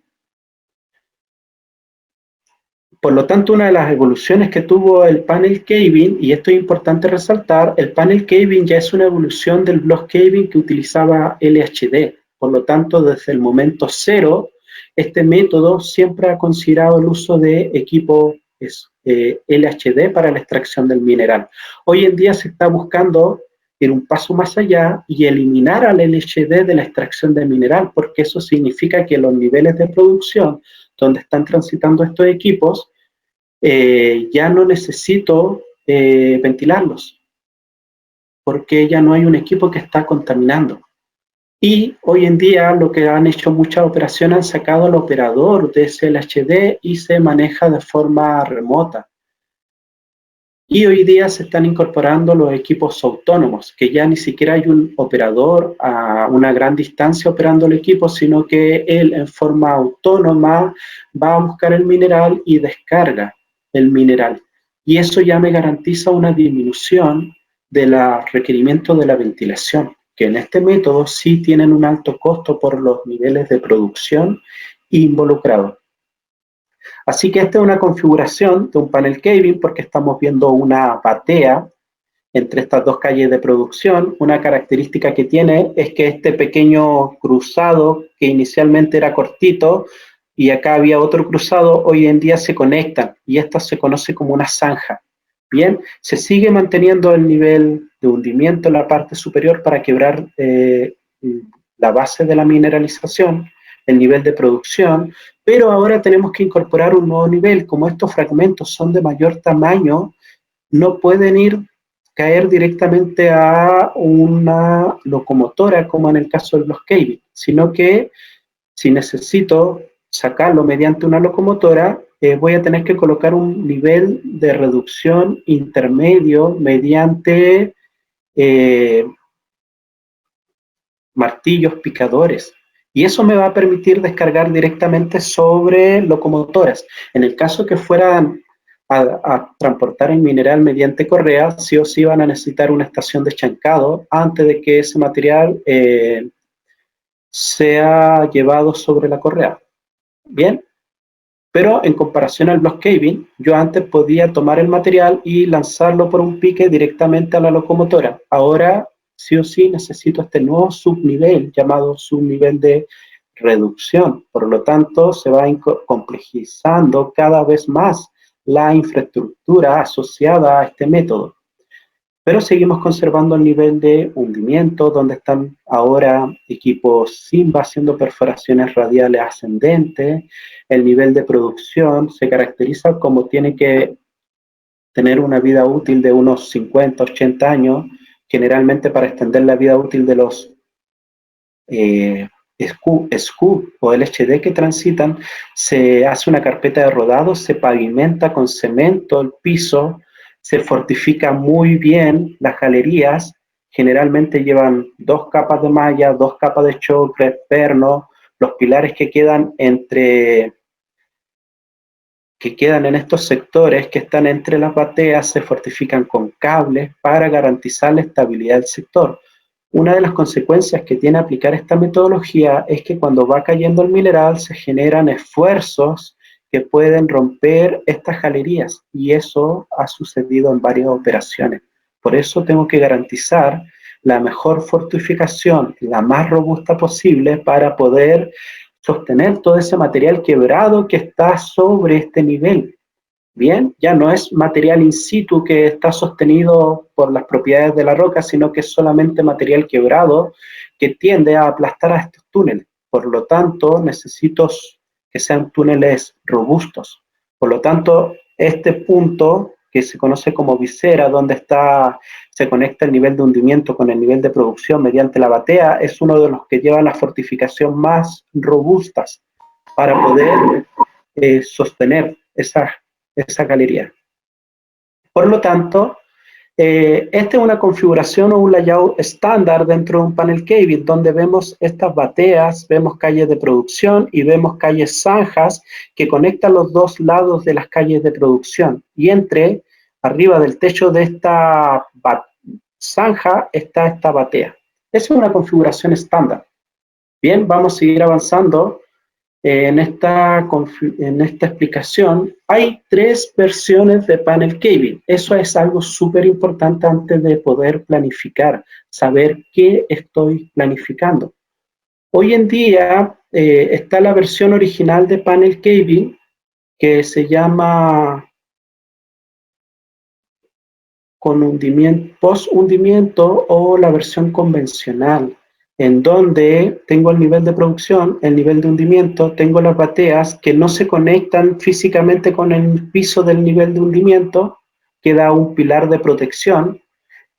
Por lo tanto, una de las evoluciones que tuvo el panel caving, y esto es importante resaltar, el panel caving ya es una evolución del block caving que utilizaba LHD. Por lo tanto, desde el momento cero, este método siempre ha considerado el uso de equipo LHD para la extracción del mineral. Hoy en día se está buscando ir un paso más allá y eliminar al LHD de la extracción del mineral, porque eso significa que los niveles de producción donde están transitando estos equipos, ya no necesito ventilarlos, porque ya no hay un equipo que está contaminando. Y hoy en día lo que han hecho muchas operaciones han sacado al operador de ese LHD y se maneja de forma remota. Y hoy día se están incorporando los equipos autónomos, que ya ni siquiera hay un operador a una gran distancia operando el equipo, sino que él en forma autónoma va a buscar el mineral y descarga el mineral. Y eso ya me garantiza una disminución del requerimiento de la ventilación, que en este método sí tienen un alto costo por los niveles de producción involucrados. Así que esta es una configuración de un panel caving porque estamos viendo una batea entre estas dos calles de producción. Una característica que tiene es que este pequeño cruzado, que inicialmente era cortito, y acá había otro cruzado, hoy en día se conectan y esto se conoce como una zanja. Bien, se sigue manteniendo el nivel de hundimiento en la parte superior para quebrar la base de la mineralización, el nivel de producción, pero ahora tenemos que incorporar un nuevo nivel. Como estos fragmentos son de mayor tamaño, no pueden caer directamente a una locomotora como en el caso del block caving, sino que si necesito sacarlo mediante una locomotora, voy a tener que colocar un nivel de reducción intermedio mediante martillos picadores. Y eso me va a permitir descargar directamente sobre locomotoras. En el caso que fueran a transportar el mineral mediante correa, sí o sí van a necesitar una estación de chancado antes de que ese material sea llevado sobre la correa. Bien, pero en comparación al block caving, yo antes podía tomar el material y lanzarlo por un pique directamente a la locomotora. Ahora, sí o sí, necesito este nuevo subnivel llamado subnivel de reducción. Por lo tanto, se va complejizando cada vez más la infraestructura asociada a este método. Pero seguimos conservando el nivel de hundimiento, donde están ahora equipos Simba haciendo perforaciones radiales ascendentes. El nivel de producción se caracteriza como tiene que tener una vida útil de unos 50, 80 años, generalmente para extender la vida útil de los SCUB o LHD que transitan, se hace una carpeta de rodado, se pavimenta con cemento el piso, se fortifica muy bien las galerías, generalmente llevan 2 capas de malla, 2 capas de chocre, perno, los pilares que quedan en estos sectores que están entre las bateas se fortifican con cables para garantizar la estabilidad del sector. Una de las consecuencias que tiene aplicar esta metodología es que cuando va cayendo el mineral se generan esfuerzos que pueden romper estas galerías y eso ha sucedido en varias operaciones. Por eso tengo que garantizar la mejor fortificación, la más robusta posible para poder sostener todo ese material quebrado que está sobre este nivel. Bien, ya no es material in situ que está sostenido por las propiedades de la roca, sino que es solamente material quebrado que tiende a aplastar a estos túneles. Por lo tanto, necesito que sean túneles robustos. Por lo tanto, este punto que se conoce como visera, donde se conecta el nivel de hundimiento con el nivel de producción mediante la batea, es uno de los que lleva la fortificación más robustas para poder sostener esa galería. Por lo tanto, esta es una configuración o un layout estándar dentro de un panel caving, donde vemos estas bateas, vemos calles de producción y vemos calles zanjas que conectan los dos lados de las calles de producción. Y arriba del techo de esta zanja está esta batea. Esa es una configuración estándar. Bien, vamos a seguir avanzando. En esta explicación hay 3 versiones de panel caving. Eso es algo súper importante antes de poder planificar, saber qué estoy planificando. Hoy en día está la versión original de panel caving que se llama con hundimiento, post-hundimiento o la versión convencional, en donde tengo el nivel de producción, el nivel de hundimiento, tengo las bateas que no se conectan físicamente con el piso del nivel de hundimiento, queda un pilar de protección.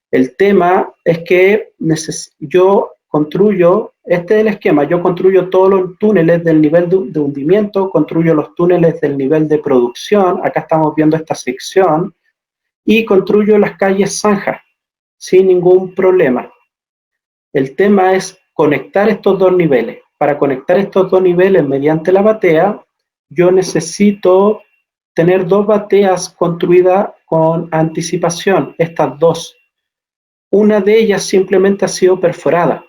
El tema es que yo construyo, este es el esquema, yo construyo todos los túneles del nivel de hundimiento, construyo los túneles del nivel de producción, acá estamos viendo esta sección, y construyo las calles zanjas sin ningún problema. El tema es conectar estos dos niveles. Para conectar estos dos niveles mediante la batea, yo necesito tener 2 bateas construidas con anticipación, estas 2. Una de ellas simplemente ha sido perforada,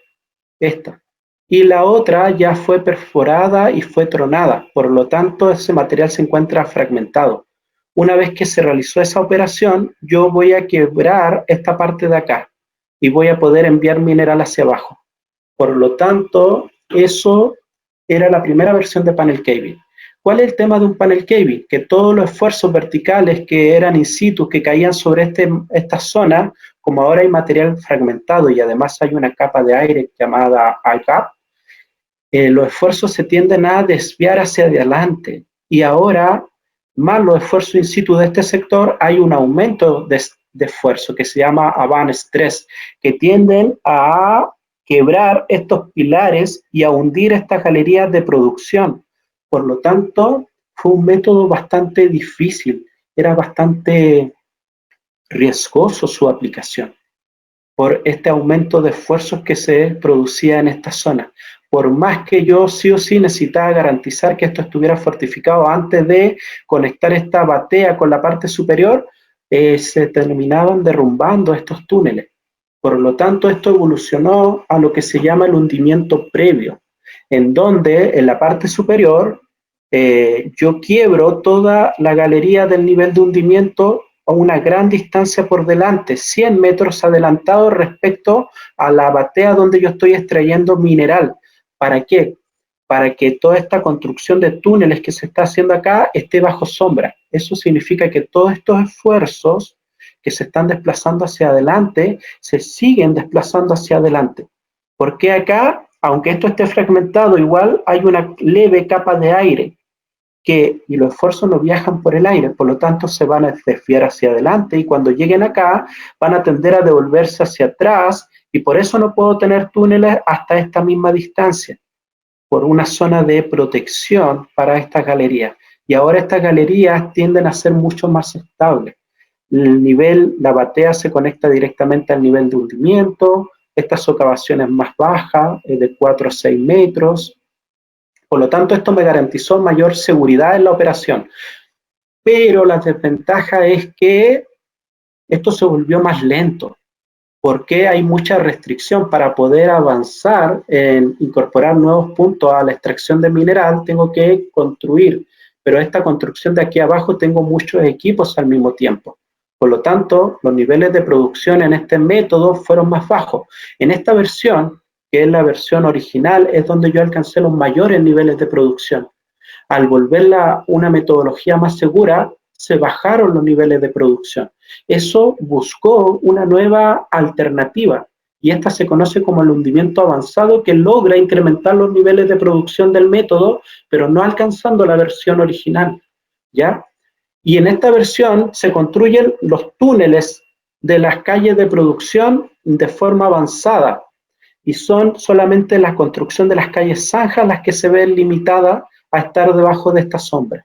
esta, y la otra ya fue perforada y fue tronada, por lo tanto ese material se encuentra fragmentado. Una vez que se realizó esa operación, yo voy a quebrar esta parte de acá y voy a poder enviar mineral hacia abajo. Por lo tanto, eso era la primera versión de panel caving. ¿Cuál es el tema de un panel caving? Que todos los esfuerzos verticales que eran in situ, que caían sobre esta zona, como ahora hay material fragmentado y además hay una capa de aire llamada ICAP, los esfuerzos se tienden a desviar hacia adelante. Y ahora, más los esfuerzos in situ de este sector, hay un aumento de esfuerzo que se llama avant stress, que tienden a quebrar estos pilares y a hundir estas galerías de producción. Por lo tanto, fue un método bastante difícil, era bastante riesgoso su aplicación por este aumento de esfuerzos que se producía en esta zona. Por más que yo sí o sí necesitaba garantizar que esto estuviera fortificado antes de conectar esta batea con la parte superior, se terminaban derrumbando estos túneles. Por lo tanto, esto evolucionó a lo que se llama el hundimiento previo, en donde en la parte superior yo quiebro toda la galería del nivel de hundimiento a una gran distancia por delante, 100 metros adelantado respecto a la batea donde yo estoy extrayendo mineral. ¿Para qué? Para que toda esta construcción de túneles que se está haciendo acá esté bajo sombra. Eso significa que todos estos esfuerzos que se están desplazando hacia adelante, se siguen desplazando hacia adelante. ¿Por qué acá? Aunque esto esté fragmentado, igual hay una leve capa de aire y los esfuerzos no viajan por el aire, por lo tanto se van a desviar hacia adelante y cuando lleguen acá van a tender a devolverse hacia atrás y por eso no puedo tener túneles hasta esta misma distancia, por una zona de protección para estas galerías. Y ahora estas galerías tienden a ser mucho más estables. El nivel, la batea se conecta directamente al nivel de hundimiento, estas socavaciones más bajas, de 4 a 6 metros. Por lo tanto, esto me garantizó mayor seguridad en la operación. Pero la desventaja es que esto se volvió más lento, porque hay mucha restricción para poder avanzar en incorporar nuevos puntos a la extracción de mineral, tengo que construir, pero esta construcción de aquí abajo tengo muchos equipos al mismo tiempo. Por lo tanto, los niveles de producción en este método fueron más bajos. En esta versión, que es la versión original, es donde yo alcancé los mayores niveles de producción. Al volverla una metodología más segura, se bajaron los niveles de producción. Eso buscó una nueva alternativa y esta se conoce como el hundimiento avanzado, que logra incrementar los niveles de producción del método, pero no alcanzando la versión original, ¿ya? Y en esta versión se construyen los túneles de las calles de producción de forma avanzada y son solamente la construcción de las calles zanjas las que se ven limitadas a estar debajo de esta sombra.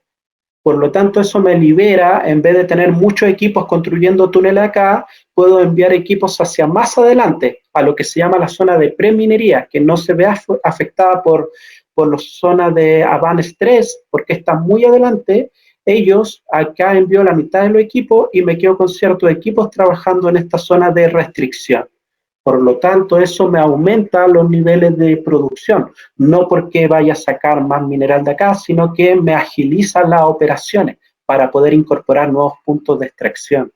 Por lo tanto, eso me libera, en vez de tener muchos equipos construyendo túneles acá, puedo enviar equipos hacia más adelante, a lo que se llama la zona de preminería, que no se ve afectada por la zona de avant stress, porque está muy adelante. Ellos acá envío la mitad de los equipos y me quedo con ciertos equipos trabajando en esta zona de restricción. Por lo tanto, eso me aumenta los niveles de producción, no porque vaya a sacar más mineral de acá, sino que me agiliza las operaciones para poder incorporar nuevos puntos de extracción.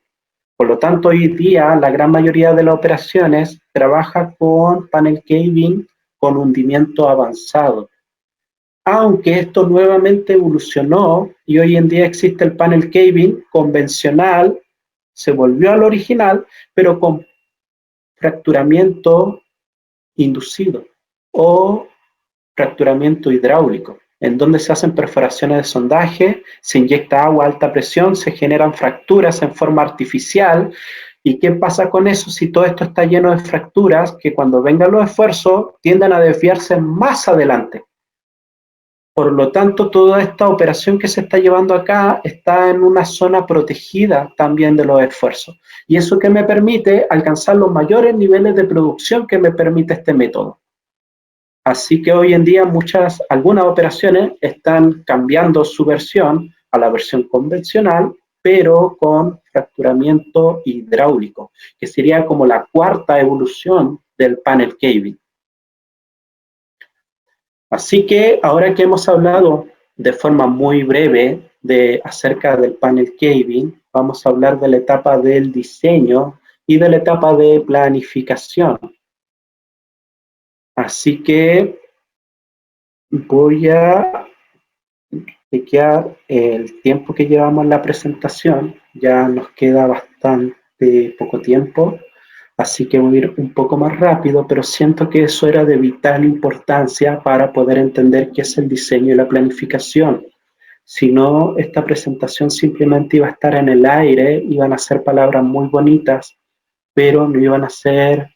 Por lo tanto, hoy día la gran mayoría de las operaciones trabaja con panel caving con hundimiento avanzado. Aunque esto nuevamente evolucionó y hoy en día existe el panel caving convencional, se volvió al original, pero con fracturamiento inducido o fracturamiento hidráulico, en donde se hacen perforaciones de sondaje, se inyecta agua a alta presión, se generan fracturas en forma artificial. ¿Y qué pasa con eso si todo esto está lleno de fracturas que cuando vengan los esfuerzos tienden a desviarse más adelante? Por lo tanto, toda esta operación que se está llevando acá está en una zona protegida también de los esfuerzos. Y eso que me permite alcanzar los mayores niveles de producción que me permite este método. Así que hoy en día algunas operaciones están cambiando su versión a la versión convencional, pero con fracturamiento hidráulico, que sería como la cuarta evolución del panel caving. Así que ahora que hemos hablado de forma muy breve acerca del panel caving, vamos a hablar de la etapa del diseño y de la etapa de planificación. Así que voy a chequear el tiempo que llevamos en la presentación. Ya nos queda bastante poco tiempo, así que voy a ir un poco más rápido, pero siento que eso era de vital importancia para poder entender qué es el diseño y la planificación. Si no, esta presentación simplemente iba a estar en el aire, iban a ser palabras muy bonitas, pero no iban a ser,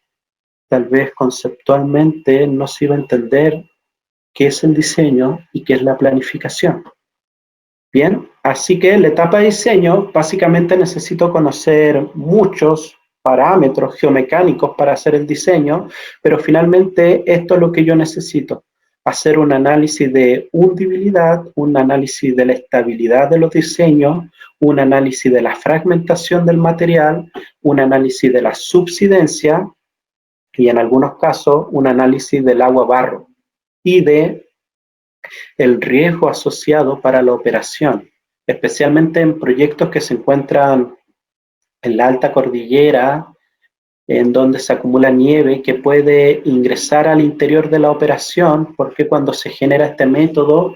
tal vez conceptualmente, no se iba a entender qué es el diseño y qué es la planificación. Bien, así que en la etapa de diseño básicamente necesito conocer muchos parámetros geomecánicos para hacer el diseño, pero finalmente esto es lo que yo necesito: hacer un análisis de hundibilidad, un análisis de la estabilidad de los diseños, un análisis de la fragmentación del material, un análisis de la subsidencia y en algunos casos un análisis del agua-barro y de el riesgo asociado para la operación, especialmente en proyectos que se encuentran en la alta cordillera, en donde se acumula nieve que puede ingresar al interior de la operación, porque cuando se genera este método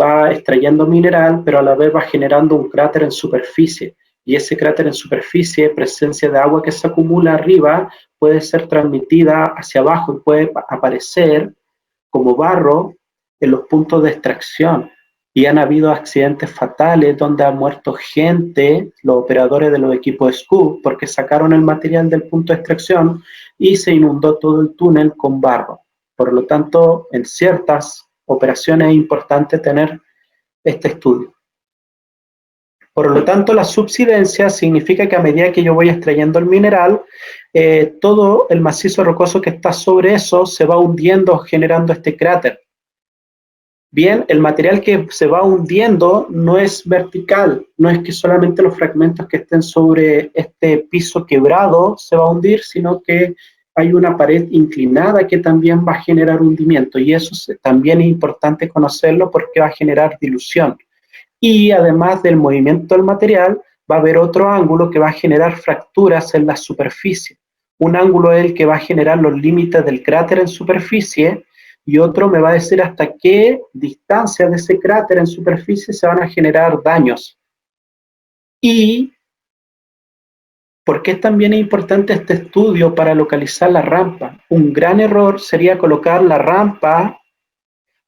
va extrayendo mineral, pero a la vez va generando un cráter en superficie. Y ese cráter en superficie, presencia de agua que se acumula arriba, puede ser transmitida hacia abajo y puede aparecer como barro en los puntos de extracción. Y han habido accidentes fatales donde ha muerto gente, los operadores de los equipos SCUP, porque sacaron el material del punto de extracción y se inundó todo el túnel con barro. Por lo tanto, en ciertas operaciones es importante tener este estudio. Por lo tanto, la subsidencia significa que a medida que yo voy extrayendo el mineral, todo el macizo rocoso que está sobre eso se va hundiendo, generando este cráter. Bien, el material que se va hundiendo no es vertical, no es que solamente los fragmentos que estén sobre este piso quebrado se va a hundir, sino que hay una pared inclinada que también va a generar hundimiento, y eso también es importante conocerlo porque va a generar dilución. Y además del movimiento del material, va a haber otro ángulo que va a generar fracturas en la superficie. Un ángulo es el que va a generar los límites del cráter en superficie, y otro me va a decir hasta qué distancia de ese cráter en superficie se van a generar daños. Y ¿por qué también es importante este estudio para localizar la rampa? Un gran error sería colocar la rampa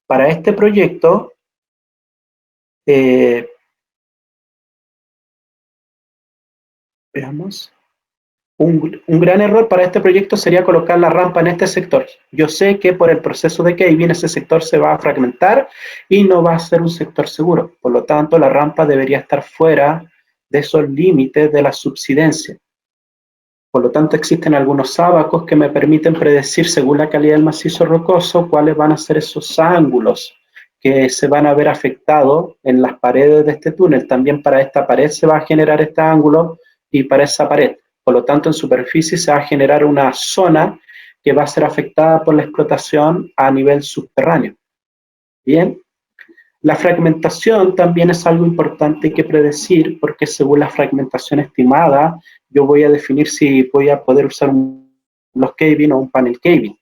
para este proyecto veamos. Un gran error para este proyecto sería colocar la rampa en este sector. Yo sé que por el proceso de Kevin ese sector se va a fragmentar y no va a ser un sector seguro. Por lo tanto, la rampa debería estar fuera de esos límites de la subsidencia. Por lo tanto, existen algunos ábacos que me permiten predecir, según la calidad del macizo rocoso, cuáles van a ser esos ángulos que se van a ver afectados en las paredes de este túnel. También para esta pared se va a generar este ángulo y para esa pared. Por lo tanto, en superficie se va a generar una zona que va a ser afectada por la explotación a nivel subterráneo. Bien, la fragmentación también es algo importante que predecir, porque según la fragmentación estimada, yo voy a definir si voy a poder usar un block caving o un panel caving.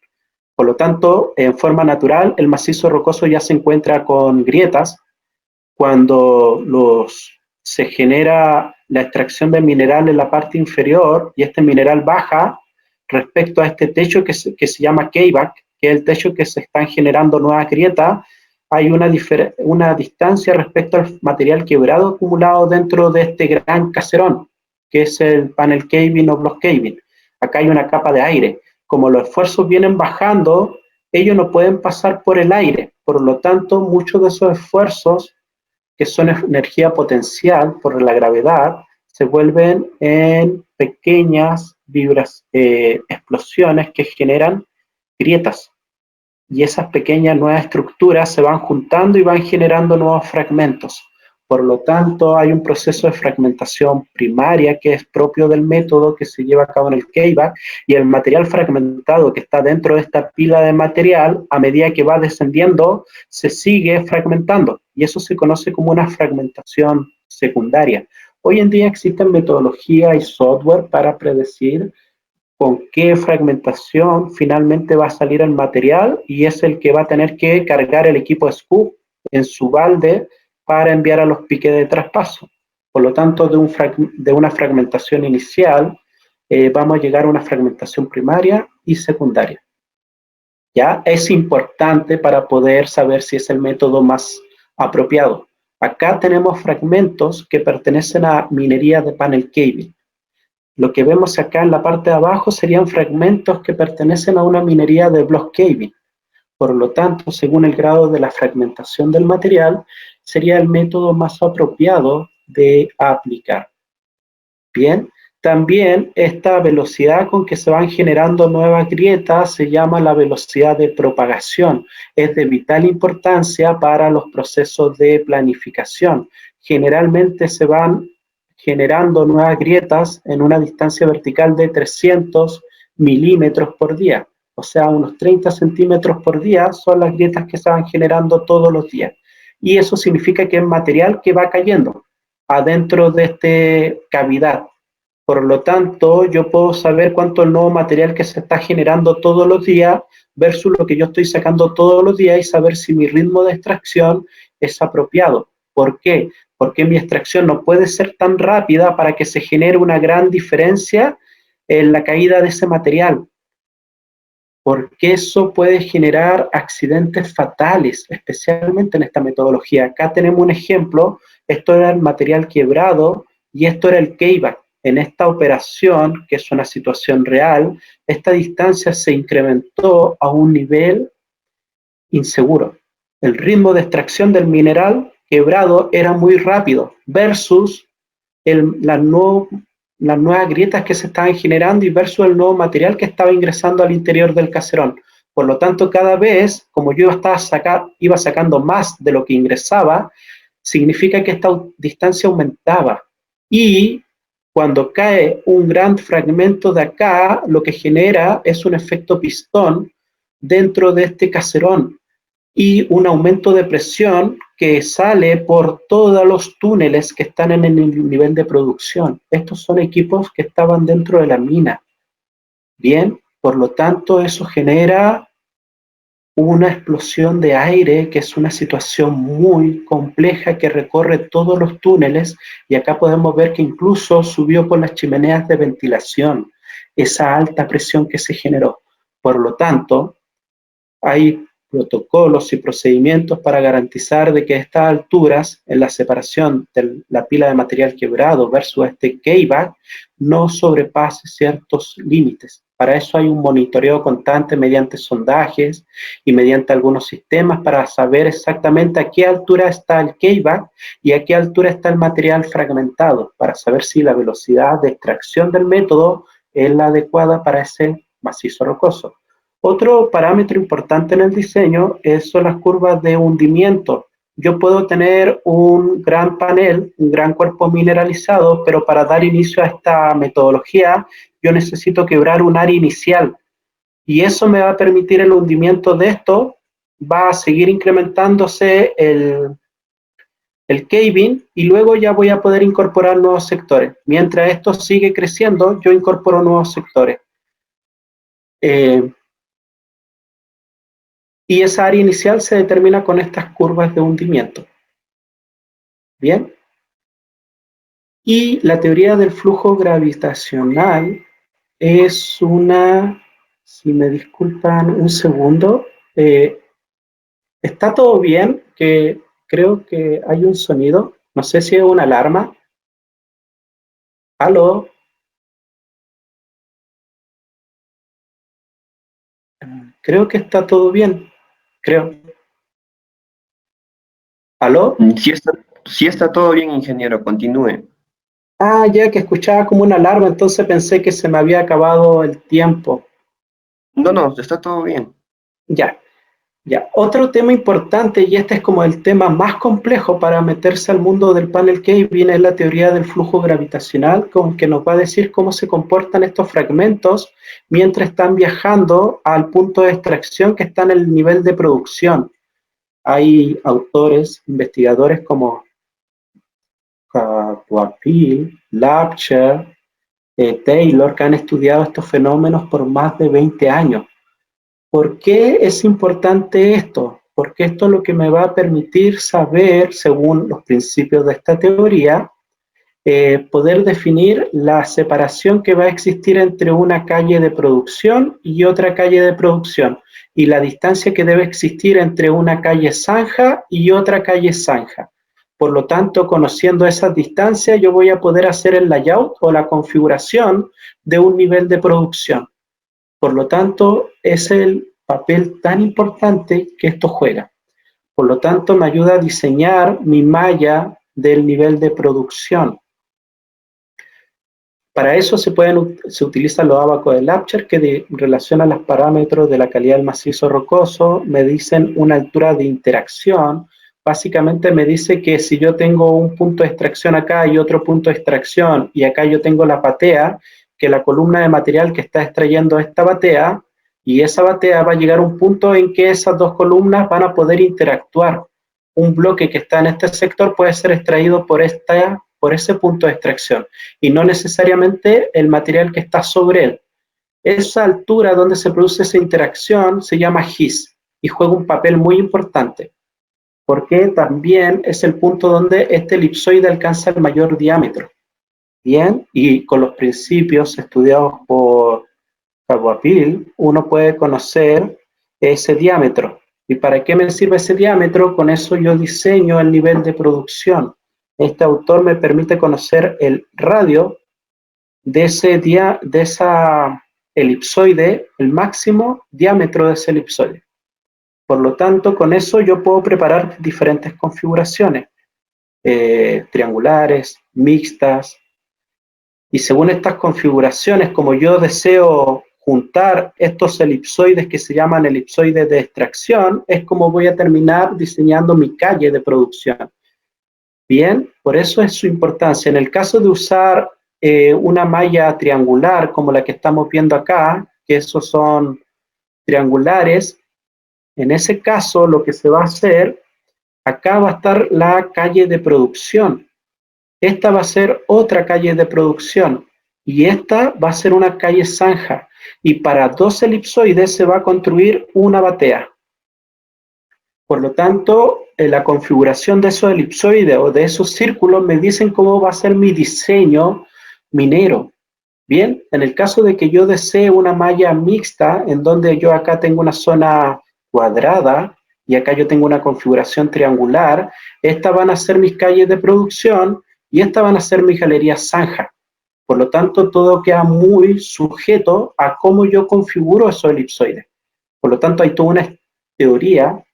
Por lo tanto, en forma natural, el macizo rocoso ya se encuentra con grietas. Cuando se genera la extracción de mineral en la parte inferior y este mineral baja respecto a este techo que se llama cayback, que es el techo que se están generando nuevas grietas, hay una distancia respecto al material quebrado acumulado dentro de este gran caserón, que es el panel caving o block caving. Acá hay una capa de aire. Como los esfuerzos vienen bajando, ellos no pueden pasar por el aire. Por lo tanto, muchos de esos esfuerzos, que son energía potencial por la gravedad, se vuelven en pequeñas explosiones que generan grietas. Y esas pequeñas nuevas estructuras se van juntando y van generando nuevos fragmentos. Por lo tanto, hay un proceso de fragmentación primaria que es propio del método que se lleva a cabo en el Kayback, y el material fragmentado que está dentro de esta pila de material, a medida que va descendiendo, se sigue fragmentando, y eso se conoce como una fragmentación secundaria. Hoy en día existen metodologías y software para predecir con qué fragmentación finalmente va a salir el material, y es el que va a tener que cargar el equipo SCUP en su balde para enviar a los piques de traspaso. Por lo tanto, de una fragmentación inicial, vamos a llegar a una fragmentación primaria y secundaria. ¿Ya? Es importante para poder saber si es el método más apropiado. Acá tenemos fragmentos que pertenecen a minería de panel caving. Lo que vemos acá en la parte de abajo serían fragmentos que pertenecen a una minería de block caving. Por lo tanto, según el grado de la fragmentación del material, sería el método más apropiado de aplicar. Bien, también esta velocidad con que se van generando nuevas grietas se llama la velocidad de propagación. Es de vital importancia para los procesos de planificación. Generalmente se van generando nuevas grietas en una distancia vertical de 300 milímetros por día. O sea, unos 30 centímetros por día son las grietas que se van generando todos los días. Y eso significa que es material que va cayendo adentro de esta cavidad. Por lo tanto, yo puedo saber cuánto el nuevo material que se está generando todos los días versus lo que yo estoy sacando todos los días y saber si mi ritmo de extracción es apropiado. ¿Por qué? Porque mi extracción no puede ser tan rápida para que se genere una gran diferencia en la caída de ese material, porque eso puede generar accidentes fatales, especialmente en esta metodología. Acá tenemos un ejemplo, esto era el material quebrado y esto era el cayback. En esta operación, que es una situación real, esta distancia se incrementó a un nivel inseguro. El ritmo de extracción del mineral quebrado era muy rápido versus las nuevas grietas que se estaban generando y versus el nuevo material que estaba ingresando al interior del caserón. Por lo tanto, cada vez, como yo iba sacando más de lo que ingresaba, significa que esta distancia aumentaba. Y cuando cae un gran fragmento de acá, lo que genera es un efecto pistón dentro de este caserón y un aumento de presión que sale por todos los túneles que están en el nivel de producción. Estos son equipos que estaban dentro de la mina. Bien, por lo tanto, eso genera una explosión de aire, que es una situación muy compleja que recorre todos los túneles, y acá podemos ver que incluso subió por las chimeneas de ventilación, esa alta presión que se generó. Por lo tanto, hay protocolos y procedimientos para garantizar de que a estas alturas, en la separación de la pila de material quebrado versus este cayback, no sobrepase ciertos límites. Para eso hay un monitoreo constante mediante sondajes y mediante algunos sistemas para saber exactamente a qué altura está el cayback y a qué altura está el material fragmentado, para saber si la velocidad de extracción del método es la adecuada para ese macizo rocoso. Otro parámetro importante en el diseño son las curvas de hundimiento. Yo puedo tener un gran panel, un gran cuerpo mineralizado, pero para dar inicio a esta metodología yo necesito quebrar un área inicial. Y eso me va a permitir el hundimiento de esto, va a seguir incrementándose el caving y luego ya voy a poder incorporar nuevos sectores. Mientras esto sigue creciendo, yo incorporo nuevos sectores. Y esa área inicial se determina con estas curvas de hundimiento. Bien. Y la teoría del flujo gravitacional es una, si me disculpan un segundo, está todo bien, que creo que hay un sonido, no sé si es una alarma. ¿Aló? Creo que está todo bien, creo. ¿Aló? Sí está todo bien, ingeniero, continúe. Ah, ya que escuchaba como una alarma, entonces pensé que se me había acabado el tiempo. No, está todo bien. Ya. Ya, otro tema importante, y este es como el tema más complejo para meterse al mundo del panel caving, es la teoría del flujo gravitacional, con que nos va a decir cómo se comportan estos fragmentos mientras están viajando al punto de extracción que está en el nivel de producción. Hay autores, investigadores como Boisville, Lapcher, Taylor, que han estudiado estos fenómenos por más de 20 años. ¿Por qué es importante esto? porque esto es lo que me va a permitir saber, según los principios de esta teoría, poder definir la separación que va a existir entre una calle de producción y otra calle de producción, y la distancia que debe existir entre una calle zanja y otra calle zanja. Por lo tanto, conociendo esas distancias, yo voy a poder hacer el layout o la configuración de un nivel de producción. Por lo tanto, es el papel tan importante que esto juega. Por lo tanto, me ayuda a diseñar mi malla del nivel de producción. Para eso se utilizan los abacos de Lapcher que relacionan los parámetros de la calidad del macizo rocoso, me dicen una altura de interacción. Básicamente me dice que si yo tengo un punto de extracción acá y otro punto de extracción, y acá yo tengo la batea, que la columna de material que está extrayendo esta batea, y esa batea va a llegar a un punto en que esas dos columnas van a poder interactuar. Un bloque que está en este sector puede ser extraído por ese punto de extracción, y no necesariamente el material que está sobre él. Esa altura donde se produce esa interacción se llama His, y juega un papel muy importante, porque también es el punto donde este elipsoide alcanza el mayor diámetro. Bien, y con los principios estudiados por Kawapil, uno puede conocer ese diámetro. ¿Y para qué me sirve ese diámetro? Con eso yo diseño el nivel de producción. Este autor me permite conocer el radio de esa elipsoide, el máximo diámetro de ese elipsoide. Por lo tanto, con eso yo puedo preparar diferentes configuraciones, triangulares, mixtas, y según estas configuraciones, como yo deseo juntar estos elipsoides que se llaman elipsoides de extracción, es como voy a terminar diseñando mi calle de producción. Bien, por eso es su importancia. En el caso de usar una malla triangular como la que estamos viendo acá, que esos son triangulares, en ese caso lo que se va a hacer, acá va a estar la calle de producción. Esta va a ser otra calle de producción y esta va a ser una calle zanja, y para dos elipsoides se va a construir una batea. Por lo tanto, la configuración de esos elipsoides o de esos círculos me dicen cómo va a ser mi diseño minero. Bien, en el caso de que yo desee una malla mixta, en donde yo acá tengo una zona cuadrada y acá yo tengo una configuración triangular, estas van a ser mis calles de producción y estas van a ser mis galerías zanja. Por lo tanto, todo queda muy sujeto a cómo yo configuro esos elipsoides. Por lo tanto, hay toda una teoría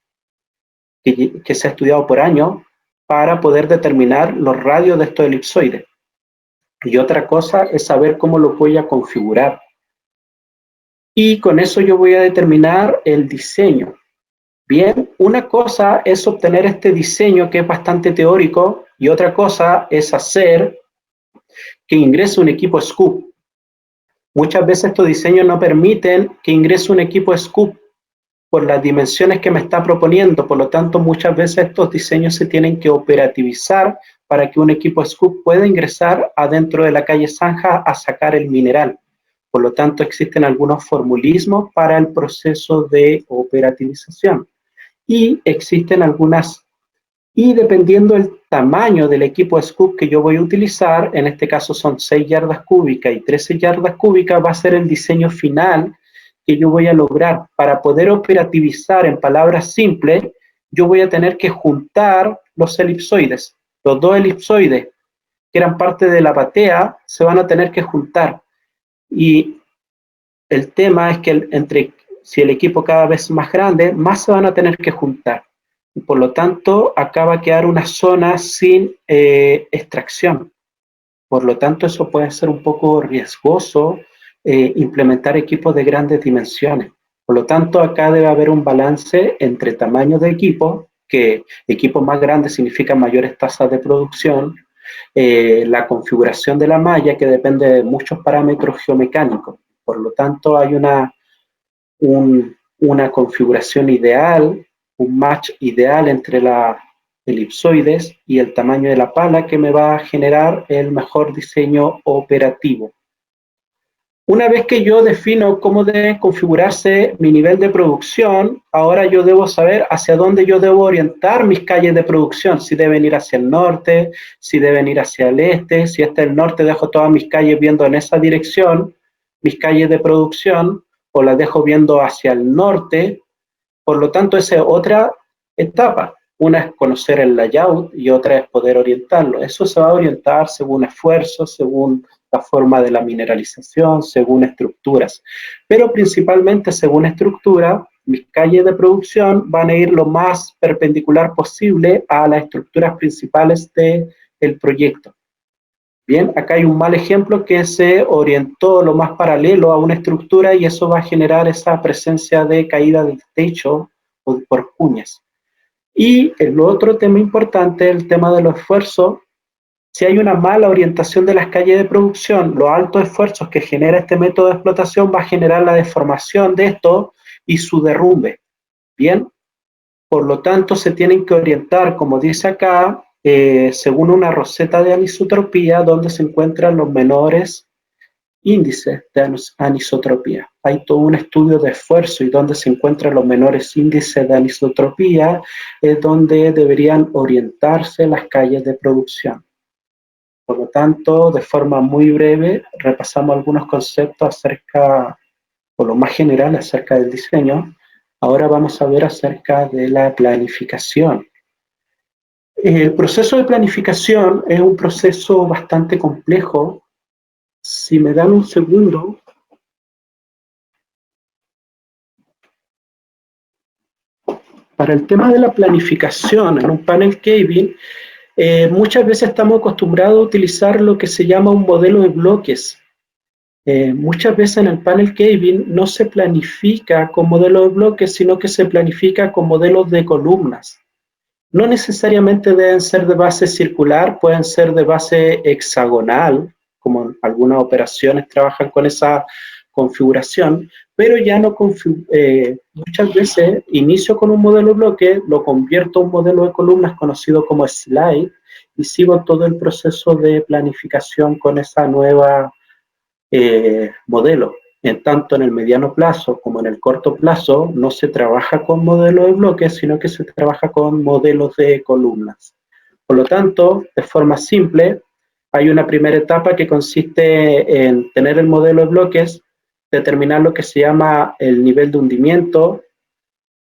que se ha estudiado por años para poder determinar los radios de estos elipsoides. Y otra cosa es saber cómo lo voy a configurar. Y con eso yo voy a determinar el diseño. Bien, una cosa es obtener este diseño que es bastante teórico y otra cosa es hacer que ingrese un equipo Scoop. Muchas veces estos diseños no permiten que ingrese un equipo Scoop por las dimensiones que me está proponiendo. Por lo tanto, muchas veces estos diseños se tienen que operativizar para que un equipo Scoop pueda ingresar adentro de la calle zanja a sacar el mineral. Por lo tanto, existen algunos formulismos para el proceso de operativización. Y existen algunas, y dependiendo del tamaño del equipo Scoop que yo voy a utilizar, en este caso son 6 yardas cúbicas y 13 yardas cúbicas, va a ser el diseño final que yo voy a lograr. Para poder operativizar, en palabras simples, yo voy a tener que juntar los elipsoides. Los dos elipsoides que eran parte de la batea se van a tener que juntar. Y el tema es que si el equipo cada vez es más grande, más se van a tener que juntar. Y por lo tanto, acá va a quedar una zona sin extracción. Por lo tanto, eso puede ser un poco riesgoso, implementar equipos de grandes dimensiones. Por lo tanto, acá debe haber un balance entre tamaño de equipo, que equipos más grandes significan mayores tasas de producción, la configuración de la malla, que depende de muchos parámetros geomecánicos. Por lo tanto, hay una configuración ideal, un match ideal entre las elipsoides y el tamaño de la pala que me va a generar el mejor diseño operativo. Una vez que yo defino cómo debe configurarse mi nivel de producción, ahora yo debo saber hacia dónde yo debo orientar mis calles de producción, si deben ir hacia el norte, si deben ir hacia el este, si este es el norte, dejo todas mis calles viendo en esa dirección, mis calles de producción, o las dejo viendo hacia el norte. Por lo tanto, esa es otra etapa. Una es conocer el layout y otra es poder orientarlo. Eso se va a orientar según esfuerzos, según la forma de la mineralización, según estructuras. Pero principalmente según estructura, mis calles de producción van a ir lo más perpendicular posible a las estructuras principales del proyecto. Bien, acá hay un mal ejemplo que se orientó lo más paralelo a una estructura y eso va a generar esa presencia de caída del techo o por cuñas. Y el otro tema importante, el tema de los esfuerzos. Si hay una mala orientación de las calles de producción, los altos esfuerzos que genera este método de explotación va a generar la deformación de esto y su derrumbe. Bien, por lo tanto se tienen que orientar, como dice acá, según una roseta de anisotropía donde se encuentran los menores índices de anisotropía. Hay todo un estudio de esfuerzo y donde se encuentran los menores índices de anisotropía es donde deberían orientarse las calles de producción. Por lo tanto, de forma muy breve, repasamos algunos conceptos acerca, por lo más general, acerca del diseño. Ahora vamos a ver acerca de la planificación. El proceso de planificación es un proceso bastante complejo. Si me dan un segundo. Para el tema de la planificación en un panel caving, muchas veces estamos acostumbrados a utilizar lo que se llama un modelo de bloques. Muchas veces en el panel caving no se planifica con modelo de bloques, sino que se planifica con modelos de columnas. No necesariamente deben ser de base circular, pueden ser de base hexagonal, como algunas operaciones trabajan con esa configuración, pero ya no muchas veces inicio con un modelo de bloque, lo convierto a un modelo de columnas conocido como slide y sigo todo el proceso de planificación con esa nueva modelo. En tanto en el mediano plazo como en el corto plazo no se trabaja con modelos de bloques, sino que se trabaja con modelos de columnas. Por lo tanto, de forma simple, hay una primera etapa que consiste en tener el modelo de bloques, determinar lo que se llama el nivel de hundimiento,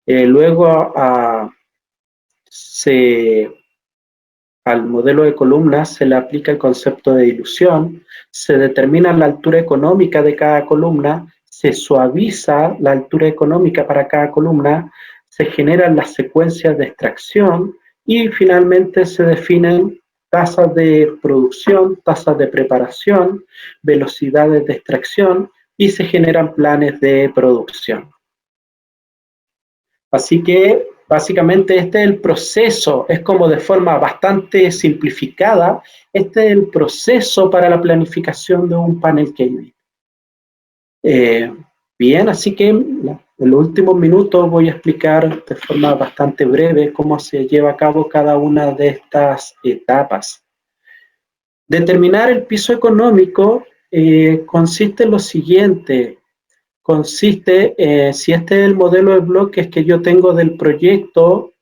luego al modelo de columnas se le aplica el concepto de dilución, se determina la altura económica de cada columna, se suaviza la altura económica para cada columna, se generan las secuencias de extracción y finalmente se definen tasas de producción, tasas de preparación, velocidades de extracción y se generan planes de producción. Así que básicamente este es el proceso, es como de forma bastante simplificada, este es el proceso para la planificación de un panel caving. Bien, así que en los últimos minutos voy a explicar de forma bastante breve cómo se lleva a cabo cada una de estas etapas. Determinar el piso económico consiste en lo siguiente. Consiste, si este es el modelo de bloques que yo tengo del proyecto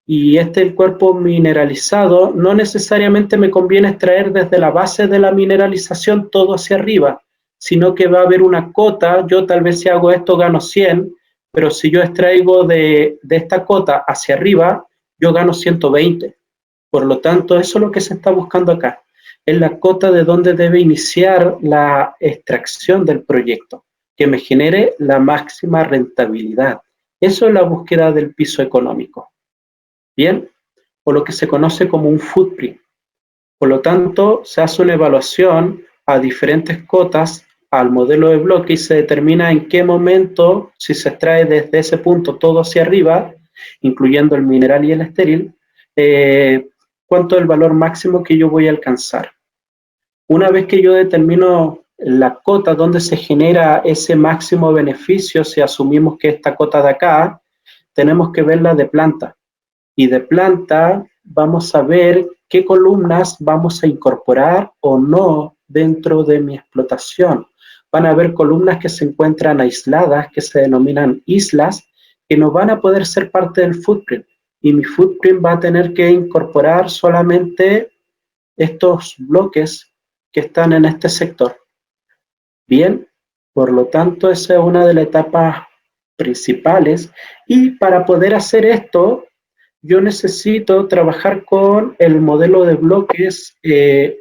y este es el cuerpo mineralizado, no necesariamente me conviene extraer desde la base de la mineralización todo hacia arriba, sino que va a haber una cota. Yo tal vez si hago esto gano 100, pero si yo extraigo de esta cota hacia arriba, yo gano 120. Por lo tanto, eso es lo que se está buscando acá. Es la cota de donde debe iniciar la extracción del proyecto, que me genere la máxima rentabilidad. Eso es la búsqueda del piso económico. Bien, o lo que se conoce como un footprint. Por lo tanto, se hace una evaluación a diferentes cotas al modelo de bloque y se determina en qué momento, si se extrae desde ese punto todo hacia arriba, incluyendo el mineral y el estéril, cuánto es el valor máximo que yo voy a alcanzar. Una vez que yo determino la cota donde se genera ese máximo beneficio, si asumimos que esta cota de acá, tenemos que verla de planta. Y de planta vamos a ver qué columnas vamos a incorporar o no dentro de mi explotación. van a haber columnas que se encuentran aisladas, que se denominan islas, que no van a poder ser parte del footprint. Y mi footprint va a tener que incorporar solamente estos bloques que están en este sector. Bien, por lo tanto, esa es una de las etapas principales. Y para poder hacer esto, yo necesito trabajar con el modelo de bloques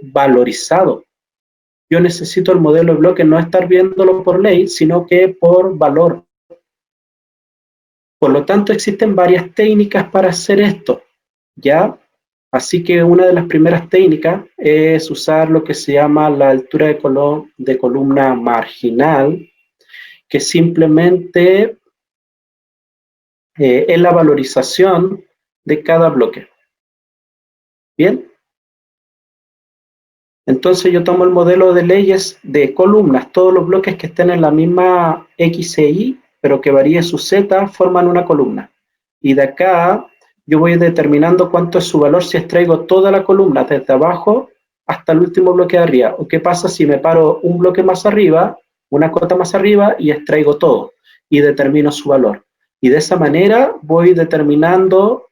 valorizado. Yo necesito el modelo de bloques no estar viéndolo por ley, sino que por valor. Por lo tanto, existen varias técnicas para hacer esto, ¿ya? Así que una de las primeras técnicas es usar lo que se llama la altura de columna marginal, que simplemente es la valorización de cada bloque. ¿Bien? Entonces yo tomo el modelo de leyes de columnas, todos los bloques que estén en la misma X e Y, pero que varíe su Z, forman una columna. Y de acá yo voy determinando cuánto es su valor si extraigo toda la columna desde abajo hasta el último bloque de arriba. ¿O qué pasa si me paro un bloque más arriba, una cota más arriba y extraigo todo? Y determino su valor. Y de esa manera voy determinando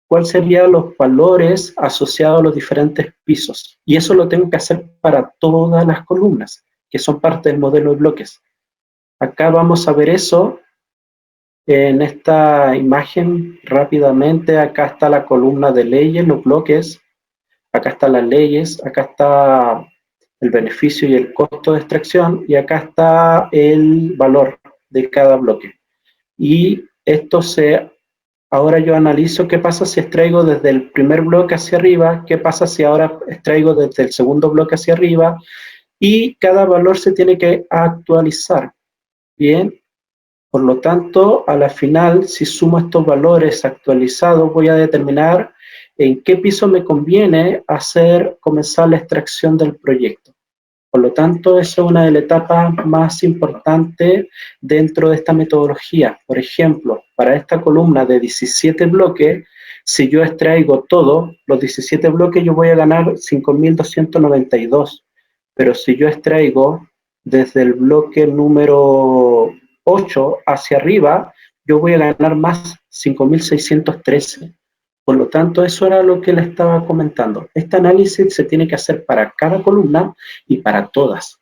cuáles serían los valores asociados a los diferentes pisos. Y eso lo tengo que hacer para todas las columnas, que son parte del modelo de bloques. Acá vamos a ver eso en esta imagen rápidamente. Acá está la columna de leyes, los bloques. Acá están las leyes, acá está el beneficio y el costo de extracción, y acá está el valor de cada bloque. Y esto ahora yo analizo qué pasa si extraigo desde el primer bloque hacia arriba, qué pasa si ahora extraigo desde el segundo bloque hacia arriba, y cada valor se tiene que actualizar. Bien, por lo tanto, a la final, si sumo estos valores actualizados, voy a determinar en qué piso me conviene comenzar la extracción del proyecto. Por lo tanto, esa es una de las etapas más importantes dentro de esta metodología. Por ejemplo, para esta columna de 17 bloques, si yo extraigo todos los 17 bloques, yo voy a ganar 5.292. Pero si yo extraigo desde el bloque número 8 hacia arriba, yo voy a ganar más 5.613. Por lo tanto, eso era lo que le estaba comentando. Este análisis se tiene que hacer para cada columna y para todas.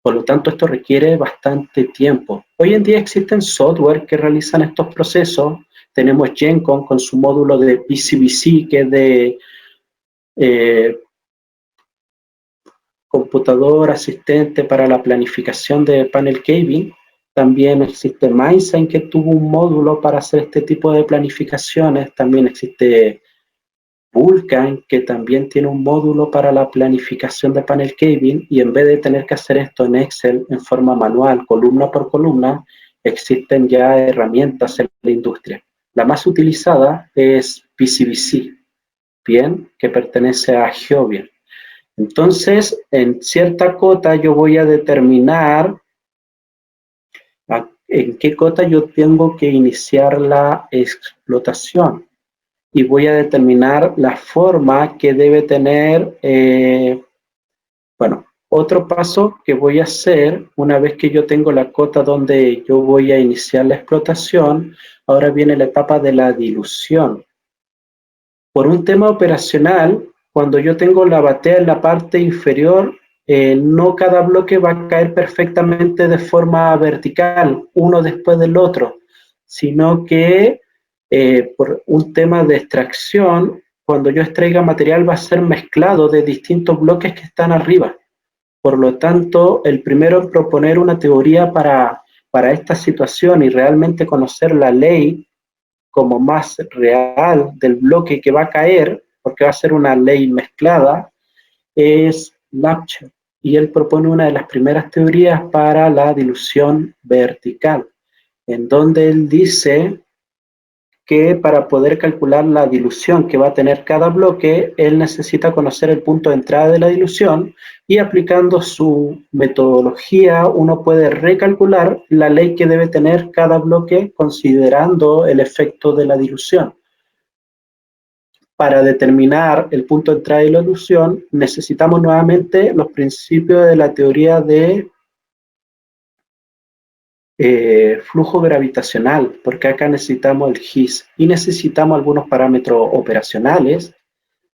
Por lo tanto, esto requiere bastante tiempo. Hoy en día existen software que realizan estos procesos. Tenemos GenCon con su módulo de PCBC, que es de computador asistente para la planificación de panel caving. También existe Mindsign, que tuvo un módulo para hacer este tipo de planificaciones. También existe Vulkan, que también tiene un módulo para la planificación de panel caving, y en vez de tener que hacer esto en Excel en forma manual, columna por columna, existen ya herramientas en la industria. La más utilizada es PCBC, bien, que pertenece a Geovian. Entonces, en cierta cota yo voy a determinar en qué cota yo tengo que iniciar la explotación, y voy a determinar la forma que debe tener. Bueno, otro paso que voy a hacer una vez que yo tengo la cota donde yo voy a iniciar la explotación, ahora viene la etapa de la dilución. Por un tema operacional, cuando yo tengo la batea en la parte inferior, no cada bloque va a caer perfectamente de forma vertical, uno después del otro, sino que por un tema de extracción, cuando yo extraiga material va a ser mezclado de distintos bloques que están arriba. Por lo tanto, el primero en proponer una teoría para esta situación y realmente conocer la ley como más real del bloque que va a caer, porque va a ser una ley mezclada, es Lapcher. Y él propone una de las primeras teorías para la dilución vertical, en donde él dice que para poder calcular la dilución que va a tener cada bloque, él necesita conocer el punto de entrada de la dilución, y aplicando su metodología uno puede recalcular la ley que debe tener cada bloque considerando el efecto de la dilución. para determinar el punto de entrada y la elusión, necesitamos nuevamente los principios de la teoría de flujo gravitacional, porque acá necesitamos el GIS y necesitamos algunos parámetros operacionales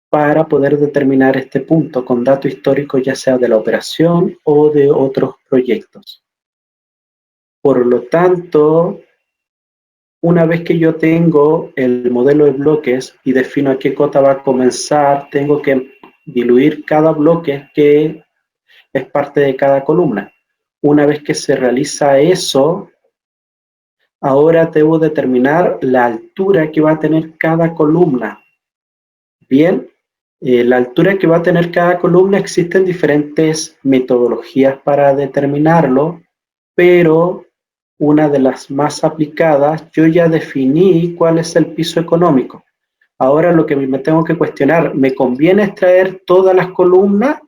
para poder determinar este punto con datos históricos, ya sea de la operación o de otros proyectos. Por lo tanto, una vez que yo tengo el modelo de bloques y defino a qué cota va a comenzar, tengo que diluir cada bloque que es parte de cada columna. Una vez que se realiza eso, ahora debo determinar la altura que va a tener cada columna. Bien, la altura que va a tener cada columna, existen diferentes metodologías para determinarlo, pero una de las más aplicadas, yo ya definí cuál es el piso económico. Ahora lo que me tengo que cuestionar, ¿me conviene extraer todas las columnas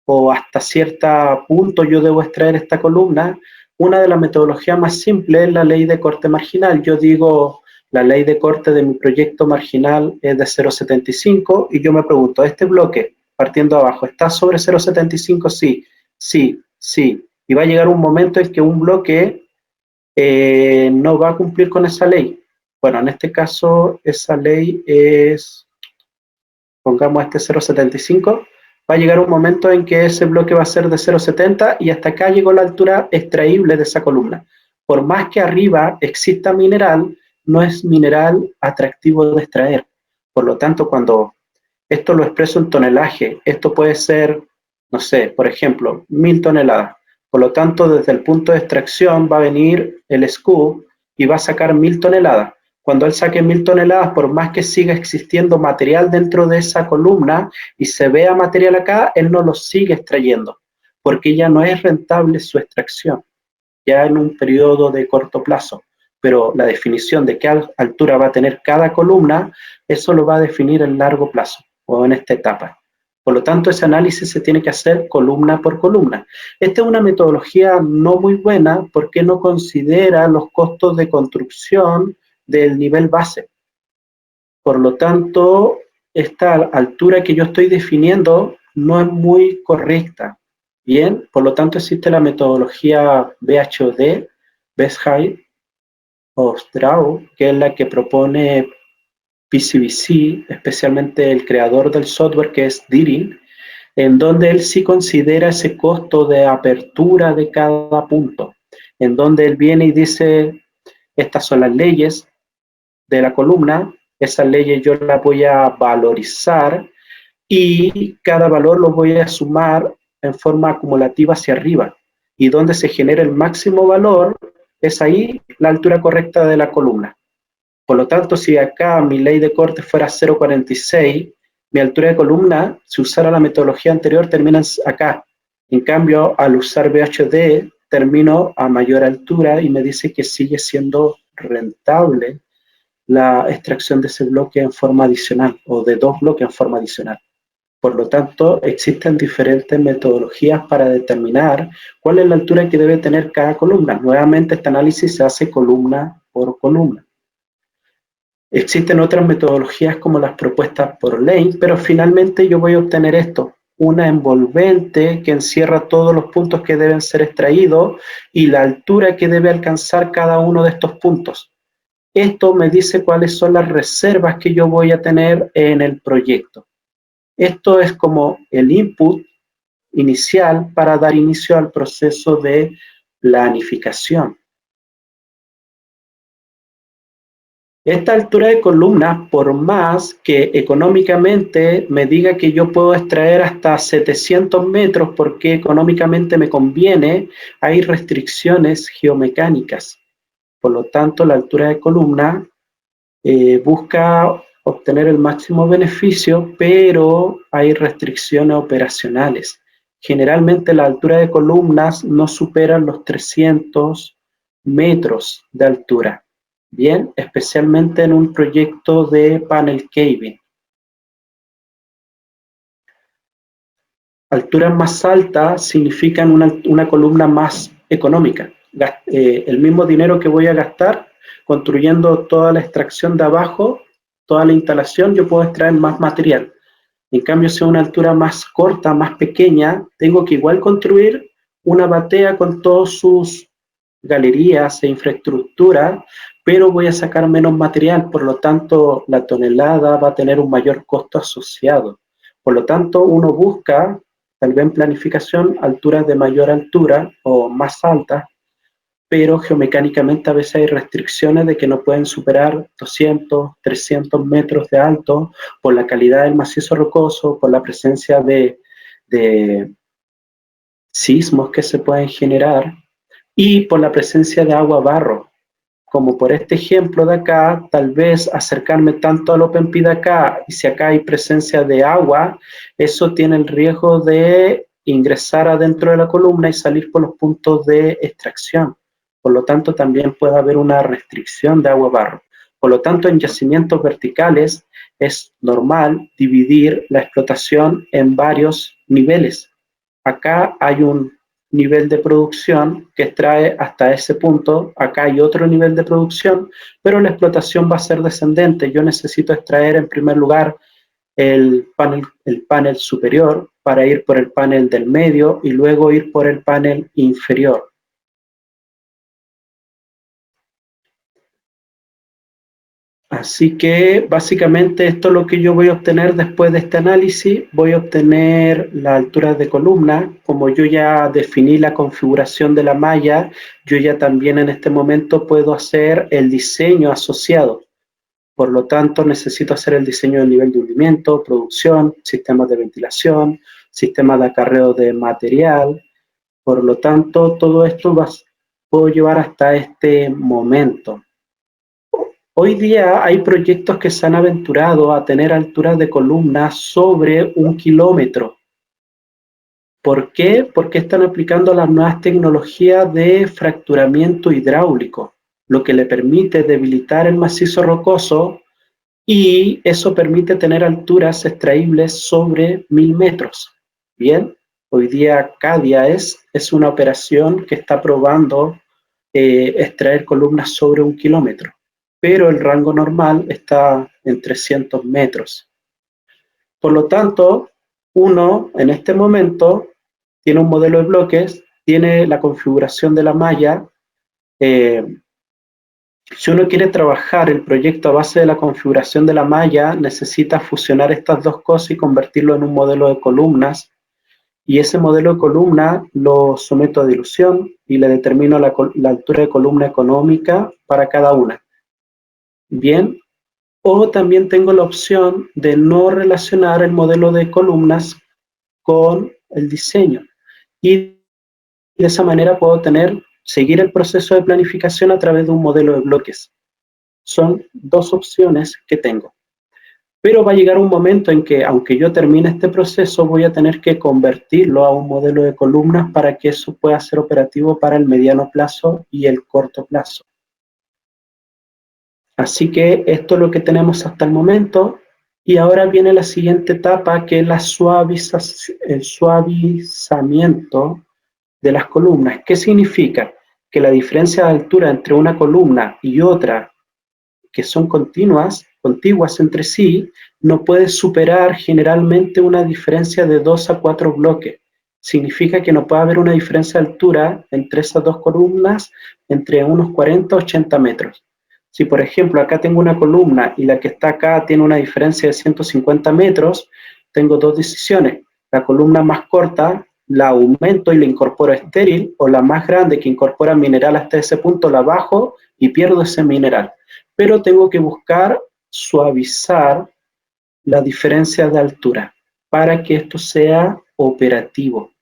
o hasta cierto punto yo debo extraer esta columna? Una de las metodologías más simples es la ley de corte marginal. Yo digo, la ley de corte de mi proyecto marginal es de 0,75 y yo me pregunto, ¿este bloque, partiendo abajo, está sobre 0,75? Sí, sí, sí. Y va a llegar un momento en que un bloque no va a cumplir con esa ley. Bueno, en este caso, esa ley es, pongamos este 0,75, va a llegar un momento en que ese bloque va a ser de 0,70 y hasta acá llegó la altura extraíble de esa columna. Por más que arriba exista mineral, no es mineral atractivo de extraer. Por lo tanto, cuando esto lo expreso en tonelaje, esto puede ser, no sé, por ejemplo, 1000 toneladas. Por lo tanto, desde el punto de extracción va a venir el SCOOP y va a sacar 1000 toneladas. Cuando él saque 1000 toneladas, por más que siga existiendo material dentro de esa columna y se vea material acá, él no lo sigue extrayendo, porque ya no es rentable su extracción, ya en un periodo de corto plazo. Pero la definición de qué altura va a tener cada columna, eso lo va a definir en largo plazo o en esta etapa. Por lo tanto, ese análisis se tiene que hacer columna por columna. Esta es una metodología no muy buena porque no considera los costos de construcción del nivel base. Por lo tanto, esta altura que yo estoy definiendo no es muy correcta. Bien, por lo tanto existe la metodología BHOD, Best Height of Draw, que es la que propone PCBC, especialmente el creador del software que es Dirin, en donde él sí considera ese costo de apertura de cada punto, en donde él viene y dice, estas son las leyes de la columna, esas leyes yo las voy a valorizar y cada valor lo voy a sumar en forma acumulativa hacia arriba. Y donde se genera el máximo valor, es ahí la altura correcta de la columna. Por lo tanto, si acá mi ley de corte fuera 0,46, mi altura de columna, si usara la metodología anterior, termina acá. En cambio, al usar BHD, termino a mayor altura y me dice que sigue siendo rentable la extracción de ese bloque en forma adicional o de dos bloques en forma adicional. Por lo tanto, existen diferentes metodologías para determinar cuál es la altura que debe tener cada columna. Nuevamente, este análisis se hace columna por columna. Existen otras metodologías como las propuestas por Lane, pero finalmente yo voy a obtener esto, una envolvente que encierra todos los puntos que deben ser extraídos y la altura que debe alcanzar cada uno de estos puntos. Esto me dice cuáles son las reservas que yo voy a tener en el proyecto. Esto es como el input inicial para dar inicio al proceso de planificación. Esta altura de columna, por más que económicamente me diga que yo puedo extraer hasta 700 metros porque económicamente me conviene, hay restricciones geomecánicas. Por lo tanto, la altura de columna busca obtener el máximo beneficio, pero hay restricciones operacionales. Generalmente la altura de columnas no superan los 300 metros de altura. Bien, especialmente en un proyecto de panel caving. Alturas más altas significan una columna más económica. El mismo dinero que voy a gastar construyendo toda la extracción de abajo toda la instalación, yo puedo extraer más material. En cambio, si a una altura más corta, más pequeña, tengo que igual construir una batea con todas sus galerías e infraestructura, pero voy a sacar menos material, por lo tanto, la tonelada va a tener un mayor costo asociado. Por lo tanto, uno busca, tal vez en planificación, alturas de mayor altura o más altas, pero geomecánicamente a veces hay restricciones de que no pueden superar 200, 300 metros de alto por la calidad del macizo rocoso, por la presencia de sismos que se pueden generar y por la presencia de agua-barro. Como por este ejemplo de acá, tal vez acercarme tanto al OpenPy de acá, y si acá hay presencia de agua, eso tiene el riesgo de ingresar adentro de la columna y salir por los puntos de extracción. Por lo tanto, también puede haber una restricción de agua-barro. Por lo tanto, en yacimientos verticales es normal dividir la explotación en varios niveles. Acá hay un nivel de producción que extrae hasta ese punto, acá hay otro nivel de producción, pero la explotación va a ser descendente. Yo necesito extraer en primer lugar el panel superior para ir por el panel del medio y luego ir por el panel inferior. Así que básicamente esto es lo que yo voy a obtener después de este análisis. Voy a obtener la altura de columna. Como yo ya definí la configuración de la malla, yo ya también en este momento puedo hacer el diseño asociado. Por lo tanto, necesito hacer el diseño del nivel de hundimiento, producción, sistemas de ventilación, sistemas de acarreo de material. Por lo tanto, todo esto puedo llevar hasta este momento. Hoy día hay proyectos que se han aventurado a tener alturas de columna sobre 1 kilómetro. ¿Por qué? Porque están aplicando las nuevas tecnologías de fracturamiento hidráulico, lo que le permite debilitar el macizo rocoso y eso permite tener alturas extraíbles sobre 1000 metros. Bien, hoy día Cadia es una operación que está probando extraer columnas sobre 1 kilómetro. Pero el rango normal está en 300 metros. Por lo tanto, uno en este momento tiene un modelo de bloques, tiene la configuración de la malla. Si uno quiere trabajar el proyecto a base de la configuración de la malla, necesita fusionar estas dos cosas y convertirlo en un modelo de columnas. Y ese modelo de columna lo someto a dilución y le determino la altura de columna económica para cada una. Bien, o también tengo la opción de no relacionar el modelo de columnas con el diseño. Y de esa manera puedo seguir el proceso de planificación a través de un modelo de bloques. Son dos opciones que tengo. Pero va a llegar un momento en que, aunque yo termine este proceso, voy a tener que convertirlo a un modelo de columnas para que eso pueda ser operativo para el mediano plazo y el corto plazo. Así que esto es lo que tenemos hasta el momento y ahora viene la siguiente etapa, que es el suavizamiento de las columnas. ¿Qué significa? Que la diferencia de altura entre una columna y otra, que son contiguas entre sí, no puede superar generalmente una diferencia de 2 a 4 bloques. Significa que no puede haber una diferencia de altura entre esas dos columnas entre unos 40 a 80 metros. Si, por ejemplo, acá tengo una columna y la que está acá tiene una diferencia de 150 metros, tengo dos decisiones. La columna más corta la aumento y la incorporo estéril, o la más grande que incorpora mineral hasta ese punto la bajo y pierdo ese mineral. Pero tengo que buscar suavizar la diferencia de altura para que esto sea operativo.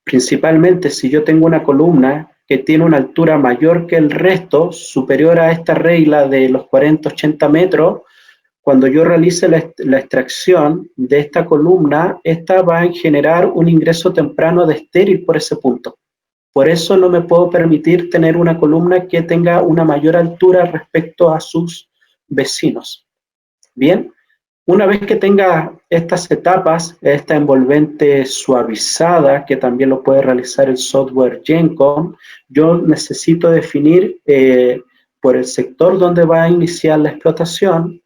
Principalmente si yo tengo una columna que tiene una altura mayor que el resto, superior a esta regla de los 40-80 metros, cuando yo realice la extracción de esta columna, esta va a generar un ingreso temprano de estéril por ese punto. Por eso no me puedo permitir tener una columna que tenga una mayor altura respecto a sus vecinos. Bien, una vez que tenga estas etapas, esta envolvente suavizada, que también lo puede realizar el software GenCom, yo necesito definir por el sector donde va a iniciar la explotación.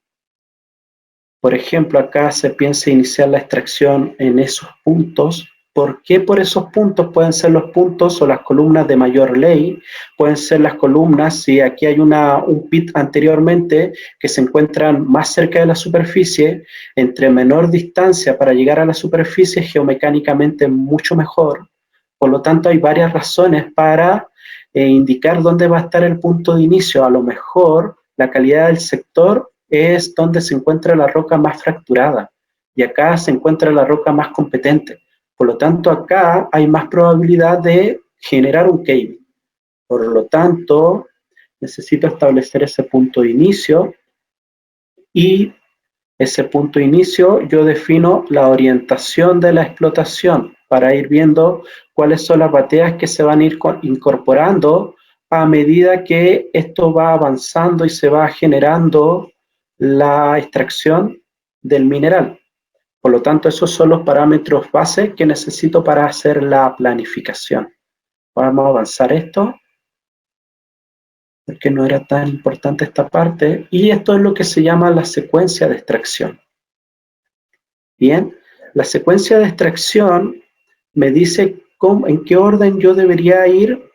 Por ejemplo, acá se piensa iniciar la extracción en esos puntos. ¿Por qué por esos puntos? Pueden ser los puntos o las columnas de mayor ley, pueden ser las columnas, si aquí hay un pit anteriormente que se encuentran más cerca de la superficie, entre menor distancia para llegar a la superficie, geomecánicamente mucho mejor. Por lo tanto, hay varias razones para indicar dónde va a estar el punto de inicio. A lo mejor la calidad del sector es donde se encuentra la roca más fracturada y acá se encuentra la roca más competente. Por lo tanto, acá hay más probabilidad de generar un caving. Por lo tanto, necesito establecer ese punto de inicio y ese punto de inicio yo defino la orientación de la explotación para ir viendo cuáles son las bateas que se van a ir incorporando a medida que esto va avanzando y se va generando la extracción del mineral. Por lo tanto, esos son los parámetros base que necesito para hacer la planificación. Vamos a avanzar esto, porque no era tan importante esta parte. Y esto es lo que se llama la secuencia de extracción. Bien, la secuencia de extracción me dice en qué orden yo debería ir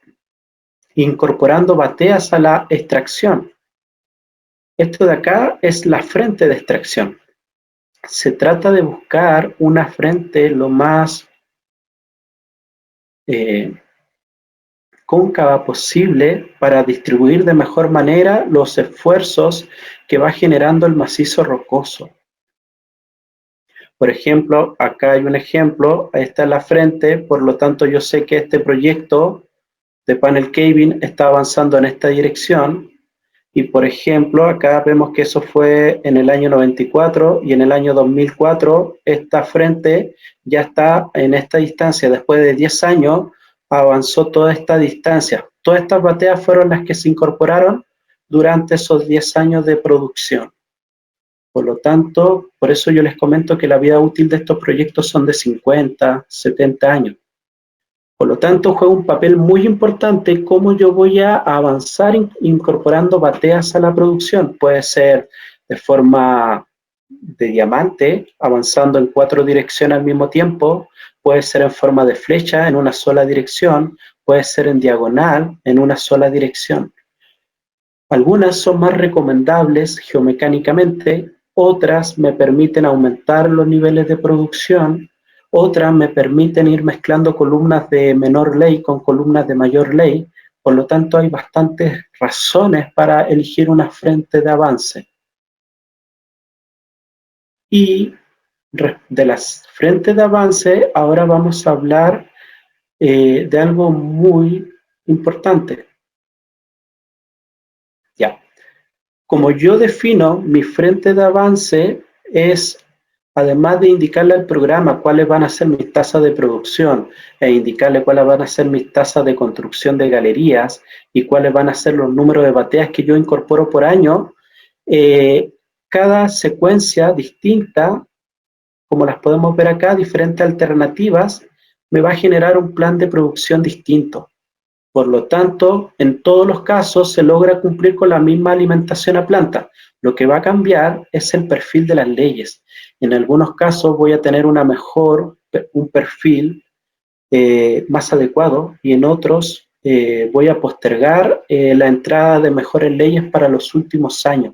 incorporando bateas a la extracción. Esto de acá es la frente de extracción. Se trata de buscar una frente lo más cóncava posible para distribuir de mejor manera los esfuerzos que va generando el macizo rocoso. Por ejemplo, acá hay un ejemplo, esta es la frente, por lo tanto yo sé que este proyecto de panel caving está avanzando en esta dirección. Y por ejemplo, acá vemos que eso fue en el año 94 y en el año 2004 esta frente ya está en esta distancia. Después de 10 años avanzó toda esta distancia. Todas estas bateas fueron las que se incorporaron durante esos 10 años de producción. Por lo tanto, por eso yo les comento que la vida útil de estos proyectos son de 50, 70 años. Por lo tanto, juega un papel muy importante cómo yo voy a avanzar incorporando bateas a la producción. Puede ser de forma de diamante, avanzando en 4 direcciones al mismo tiempo, puede ser en forma de flecha en una sola dirección, puede ser en diagonal en una sola dirección. Algunas son más recomendables geomecánicamente, otras me permiten aumentar los niveles de producción, otras me permiten ir mezclando columnas de menor ley con columnas de mayor ley, por lo tanto hay bastantes razones para elegir una frente de avance. Y de las frentes de avance, ahora vamos a hablar de algo muy importante. Ya. Como yo defino mi frente de avance es, además de indicarle al programa cuáles van a ser mis tasas de producción e indicarle cuáles van a ser mis tasas de construcción de galerías y cuáles van a ser los números de bateas que yo incorporo por año, cada secuencia distinta, como las podemos ver acá, diferentes alternativas, me va a generar un plan de producción distinto. Por lo tanto, en todos los casos se logra cumplir con la misma alimentación a planta. Lo que va a cambiar es el perfil de las leyes. En algunos casos voy a tener un perfil más adecuado y en otros voy a postergar la entrada de mejores leyes para los últimos años.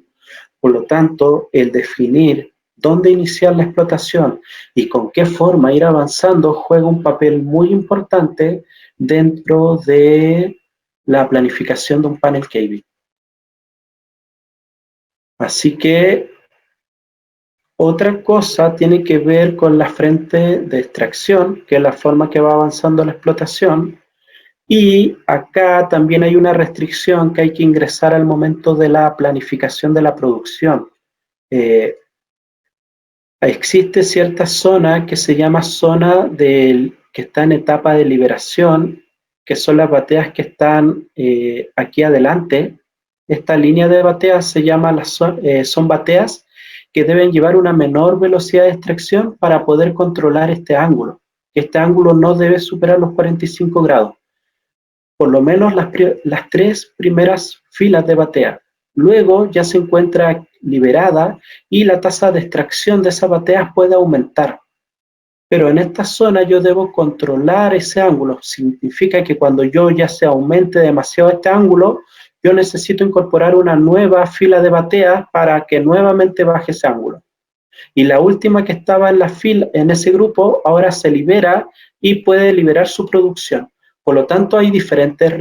Por lo tanto, el definir dónde iniciar la explotación y con qué forma ir avanzando juega un papel muy importante dentro de la planificación de un panel caving. Así que otra cosa tiene que ver con la frente de extracción, que es la forma que va avanzando la explotación. Y acá también hay una restricción que hay que ingresar al momento de la planificación de la producción. Existe cierta zona que se llama zona que está en etapa de liberación, que son las bateas que están aquí adelante. Esta línea de bateas se llama son bateas que deben llevar una menor velocidad de extracción para poder controlar este ángulo. Este ángulo no debe superar los 45 grados. por lo menos las 3 primeras filas de batea. Luego ya se encuentra liberada y la tasa de extracción de esas bateas puede aumentar. Pero en esta zona yo debo controlar ese ángulo. Significa que cuando yo ya se aumente demasiado este ángulo, yo necesito incorporar una nueva fila de bateas para que nuevamente baje ese ángulo. Y la última que estaba en la fila, en ese grupo, ahora se libera y puede liberar su producción. Por lo tanto, hay diferentes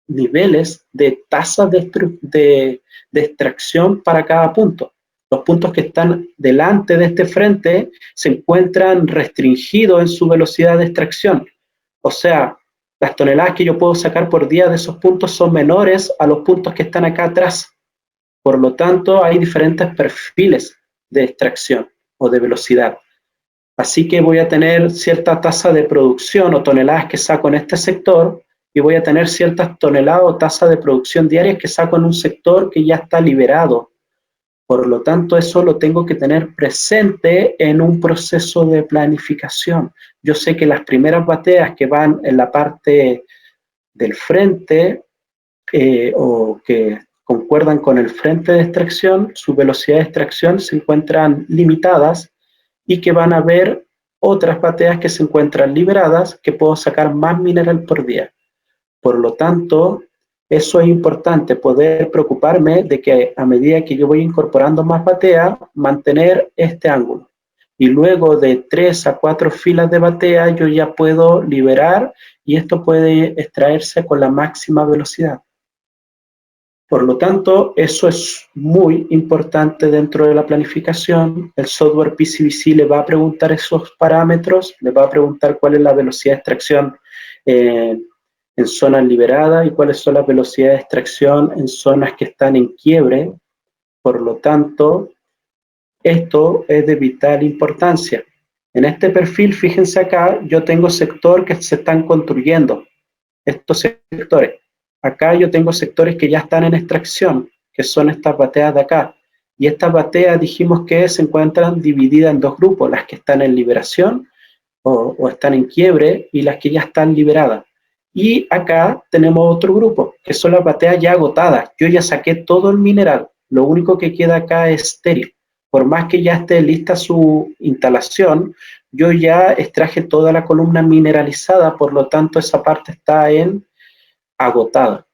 niveles de tasas de extracción para cada punto. Los puntos que están delante de este frente se encuentran restringidos en su velocidad de extracción. O sea, las toneladas que yo puedo sacar por día de esos puntos son menores a los puntos que están acá atrás. Por lo tanto, hay diferentes perfiles de extracción o de velocidad. Así que voy a tener cierta tasa de producción o toneladas que saco en este sector y voy a tener ciertas toneladas o tasas de producción diarias que saco en un sector que ya está liberado. Por lo tanto, eso lo tengo que tener presente en un proceso de planificación. Yo sé que las primeras bateas que van en la parte del frente o que concuerdan con el frente de extracción, su velocidad de extracción se encuentran limitadas y que van a haber otras bateas que se encuentran liberadas que puedo sacar más mineral por día. Por lo tanto, eso es importante, poder preocuparme de que a medida que yo voy incorporando más batea, mantener este ángulo. Y luego de 3 a 4 filas de batea, yo ya puedo liberar y esto puede extraerse con la máxima velocidad. Por lo tanto, eso es muy importante dentro de la planificación. El software PCBC le va a preguntar esos parámetros, le va a preguntar cuál es la velocidad de extracción en zonas liberadas y cuáles son las velocidades de extracción en zonas que están en quiebre. Por lo tanto, esto es de vital importancia. En este perfil, fíjense acá, yo tengo sector que se están construyendo, estos sectores. Acá yo tengo sectores que ya están en extracción, que son estas bateas de acá. Y estas bateas dijimos que se encuentran divididas en 2 grupos, las que están en liberación o están en quiebre y las que ya están liberadas. Y acá tenemos otro grupo, que son las bateas ya agotadas. Yo ya saqué todo el mineral, lo único que queda acá es estéril. Por más que ya esté lista su instalación, yo ya extraje toda la columna mineralizada, por lo tanto esa parte está en agotada.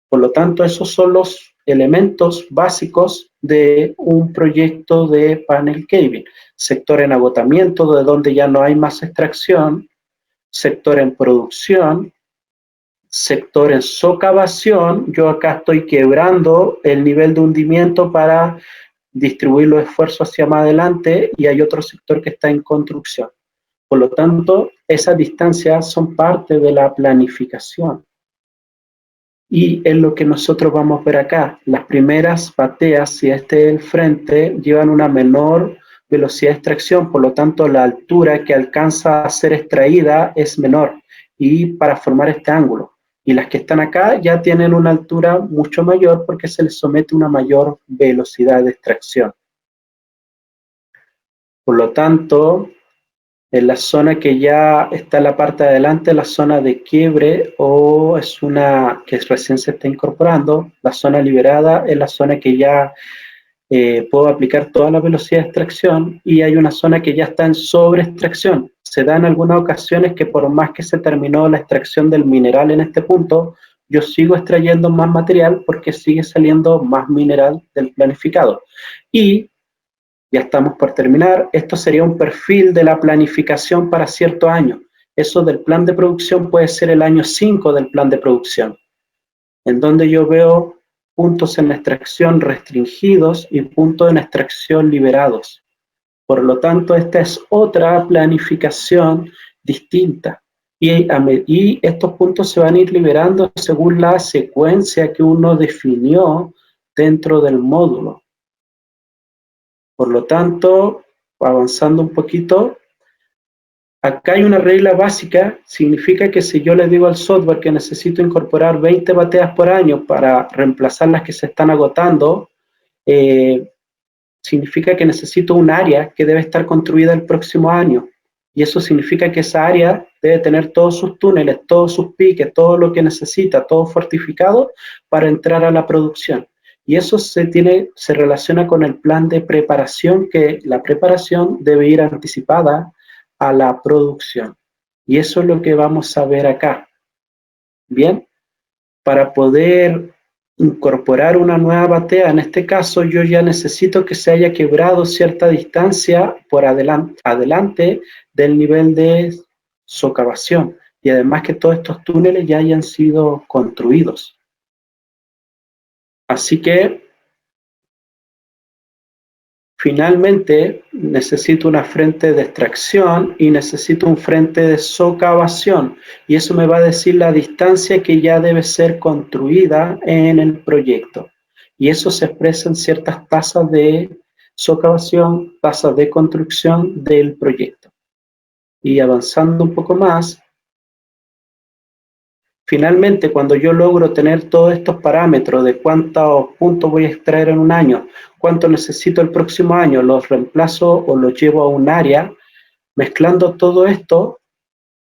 Por lo tanto, esos son los elementos básicos de un proyecto de panel caving. Sector en agotamiento, de donde ya no hay más extracción, sector en producción, sector en socavación. Yo acá estoy quebrando el nivel de hundimiento para distribuir los esfuerzos hacia más adelante y hay otro sector que está en construcción. Por lo tanto, esas distancias son parte de la planificación. Y es lo que nosotros vamos a ver acá. Las primeras bateas, si este es el frente, llevan una menor velocidad de extracción, por lo tanto la altura que alcanza a ser extraída es menor y para formar este ángulo. Y las que están acá ya tienen una altura mucho mayor porque se les somete una mayor velocidad de extracción. Por lo tanto, en la zona que ya está en la parte de adelante, la zona de quiebre o es una que recién se está incorporando, la zona liberada es la zona que ya puedo aplicar toda la velocidad de extracción y hay una zona que ya está en sobreextracción. Se da en algunas ocasiones que por más que se terminó la extracción del mineral en este punto, yo sigo extrayendo más material porque sigue saliendo más mineral del planificado. Y ya estamos por terminar. Esto sería un perfil de la planificación para cierto año. Eso del plan de producción puede ser el año 5 del plan de producción, en donde yo veo puntos en extracción restringidos y puntos en extracción liberados. Por lo tanto, esta es otra planificación distinta. Y estos puntos se van a ir liberando según la secuencia que uno definió dentro del módulo. Por lo tanto, avanzando un poquito, acá hay una regla básica, significa que si yo le digo al software que necesito incorporar 20 bateas por año para reemplazar las que se están agotando, significa que necesito un área que debe estar construida el próximo año. Y eso significa que esa área debe tener todos sus túneles, todos sus piques, todo lo que necesita, todo fortificado para entrar a la producción. Y eso se relaciona con el plan de preparación, que la preparación debe ir anticipada a la producción. Y eso es lo que vamos a ver acá. Bien, para poder incorporar una nueva batea, en este caso yo ya necesito que se haya quebrado cierta distancia por adelante del nivel de socavación, y además que todos estos túneles ya hayan sido construidos. Así que finalmente necesito una frente de extracción y necesito un frente de socavación, y eso me va a decir la distancia que ya debe ser construida en el proyecto. Y eso se expresa en ciertas tasas de socavación, tasas de construcción del proyecto. Y avanzando un poco más, finalmente, cuando yo logro tener todos estos parámetros de cuántos puntos voy a extraer en un año, cuánto necesito el próximo año, los reemplazo o los llevo a un área, mezclando todo esto,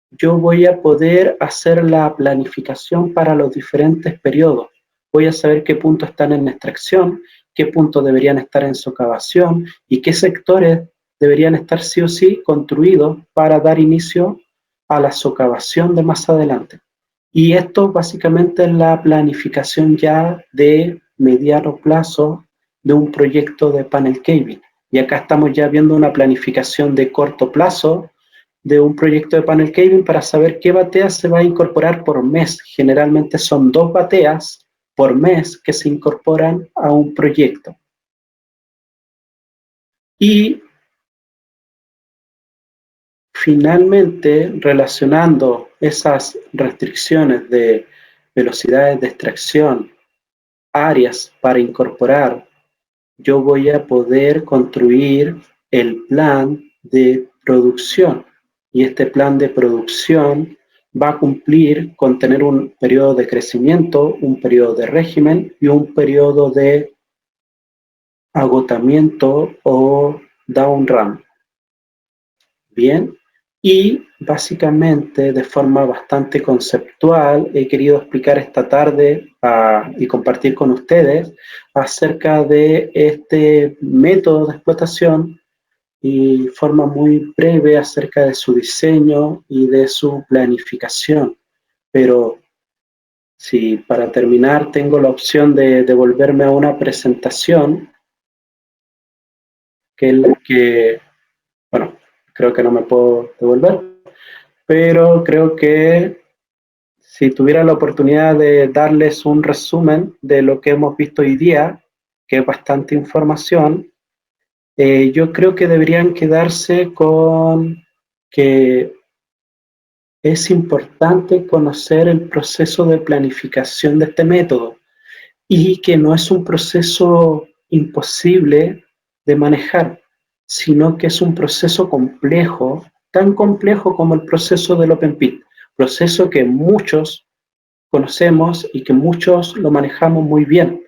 yo voy a poder hacer la planificación para los diferentes periodos. Voy a saber qué puntos están en extracción, qué puntos deberían estar en socavación y qué sectores deberían estar sí o sí construidos para dar inicio a la socavación de más adelante. Y esto básicamente es la planificación ya de mediano plazo de un proyecto de panel caving. Y acá estamos ya viendo una planificación de corto plazo de un proyecto de panel caving para saber qué batea se va a incorporar por mes. Generalmente son 2 bateas por mes que se incorporan a un proyecto. Y finalmente, relacionando esas restricciones de velocidades de extracción, áreas para incorporar, yo voy a poder construir el plan de producción. Y este plan de producción va a cumplir con tener un periodo de crecimiento, un periodo de régimen y un periodo de agotamiento o down run. Bien, y básicamente de forma bastante conceptual he querido explicar esta tarde y compartir con ustedes acerca de este método de explotación y forma muy breve acerca de su diseño y de su planificación. Pero si para terminar tengo la opción de devolverme a una presentación, que es la que, bueno, creo que no me puedo devolver, pero creo que si tuviera la oportunidad de darles un resumen de lo que hemos visto hoy día, que es bastante información, yo creo que deberían quedarse con que es importante conocer el proceso de planificación de este método y que no es un proceso imposible de manejar, sino que es un proceso complejo, tan complejo como el proceso del Open Pit, proceso que muchos conocemos y que muchos lo manejamos muy bien.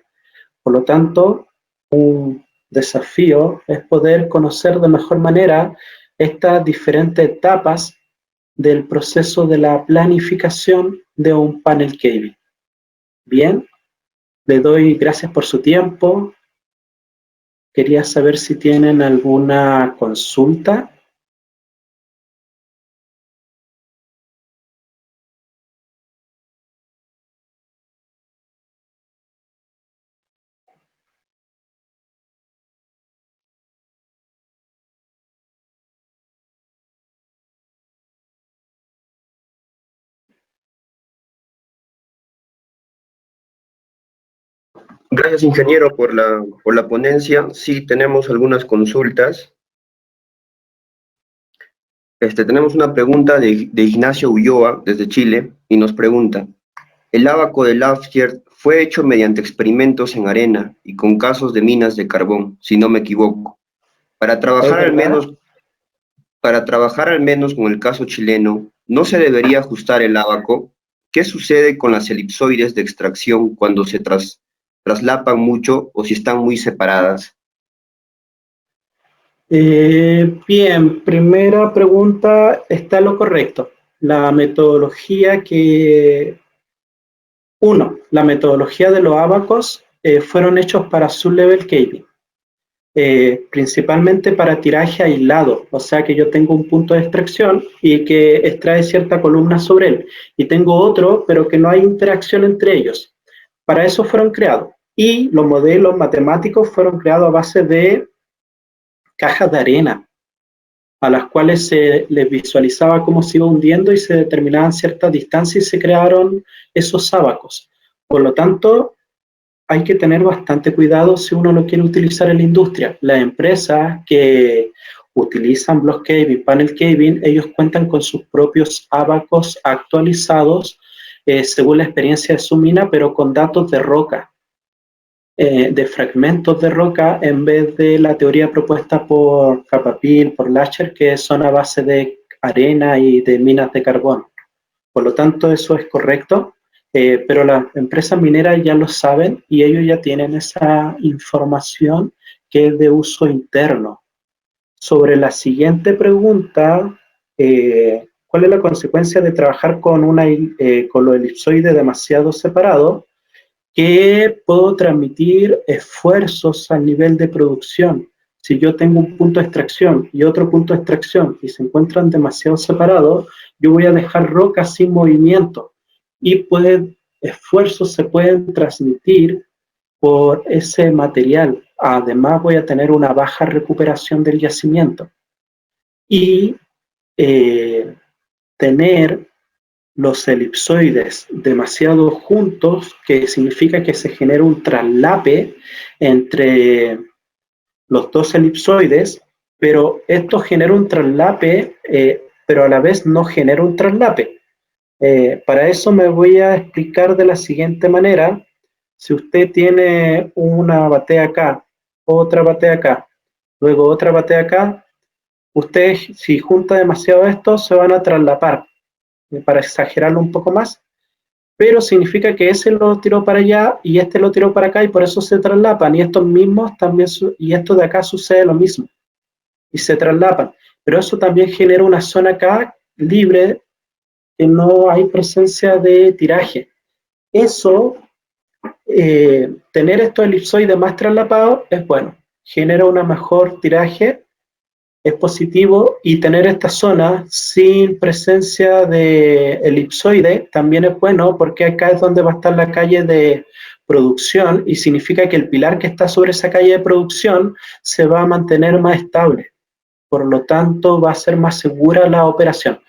Por lo tanto, un desafío es poder conocer de mejor manera estas diferentes etapas del proceso de la planificación de un panel caving. Bien, le doy gracias por su tiempo. Quería saber si tienen alguna consulta. Gracias, ingeniero, por la ponencia. Sí, tenemos algunas consultas. Tenemos una pregunta de Ignacio Ulloa, desde Chile, y nos pregunta, ¿el ábaco de Lafayette fue hecho mediante experimentos en arena y con casos de minas de carbón, si no me equivoco? Para trabajar al menos, para trabajar al menos con el caso chileno, ¿no se debería ajustar el ábaco? ¿Qué sucede con las elipsoides de extracción cuando se traslapan mucho o si están muy separadas? Bien, primera pregunta, está lo correcto. La metodología la metodología de los abacos fueron hechos para sublevel caving, principalmente para tiraje aislado, o sea que yo tengo un punto de extracción y que extrae cierta columna sobre él, y tengo otro, pero que no hay interacción entre ellos. Para eso fueron creados. Y los modelos matemáticos fueron creados a base de cajas de arena, a las cuales se les visualizaba cómo se iba hundiendo y se determinaban ciertas distancias y se crearon esos sábacos. Por lo tanto, hay que tener bastante cuidado si uno lo quiere utilizar en la industria. Las empresas que utilizan block caving, panel caving, ellos cuentan con sus propios ábacos actualizados según la experiencia de su mina, pero con datos de roca, de fragmentos de roca, en vez de la teoría propuesta por Capapil, por Lacher, que son a base de arena y de minas de carbón. Por lo tanto, eso es correcto, pero las empresas mineras ya lo saben y ellos ya tienen esa información que es de uso interno. Sobre la siguiente pregunta, ¿cuál es la consecuencia de trabajar con los elipsoides demasiado separados? Que puedo transmitir esfuerzos al nivel de producción. Si yo tengo un punto de extracción y otro punto de extracción y se encuentran demasiado separados, yo voy a dejar rocas sin movimiento y esfuerzos se pueden transmitir por ese material. Además, voy a tener una baja recuperación del yacimiento y eh, tener los elipsoides demasiado juntos, que significa que se genera un traslape entre los dos elipsoides, pero esto genera un traslape, pero a la vez no genera un traslape. Para eso me voy a explicar de la siguiente manera. Si usted tiene una batea acá, otra batea acá, luego otra batea acá, usted si junta demasiado esto se van a traslapar, para exagerarlo un poco más, pero significa que ese lo tiró para allá y este lo tiró para acá y por eso se traslapan, y estos mismos también, y esto de acá sucede lo mismo y se traslapan, pero eso también genera una zona acá libre que no hay presencia de tiraje. Eso, tener estos elipsoides más traslapados es bueno, genera una mejor tiraje, es positivo, y tener esta zona sin presencia de elipsoide también es bueno, porque acá es donde va a estar la calle de producción y significa que el pilar que está sobre esa calle de producción se va a mantener más estable, por lo tanto va a ser más segura la operación.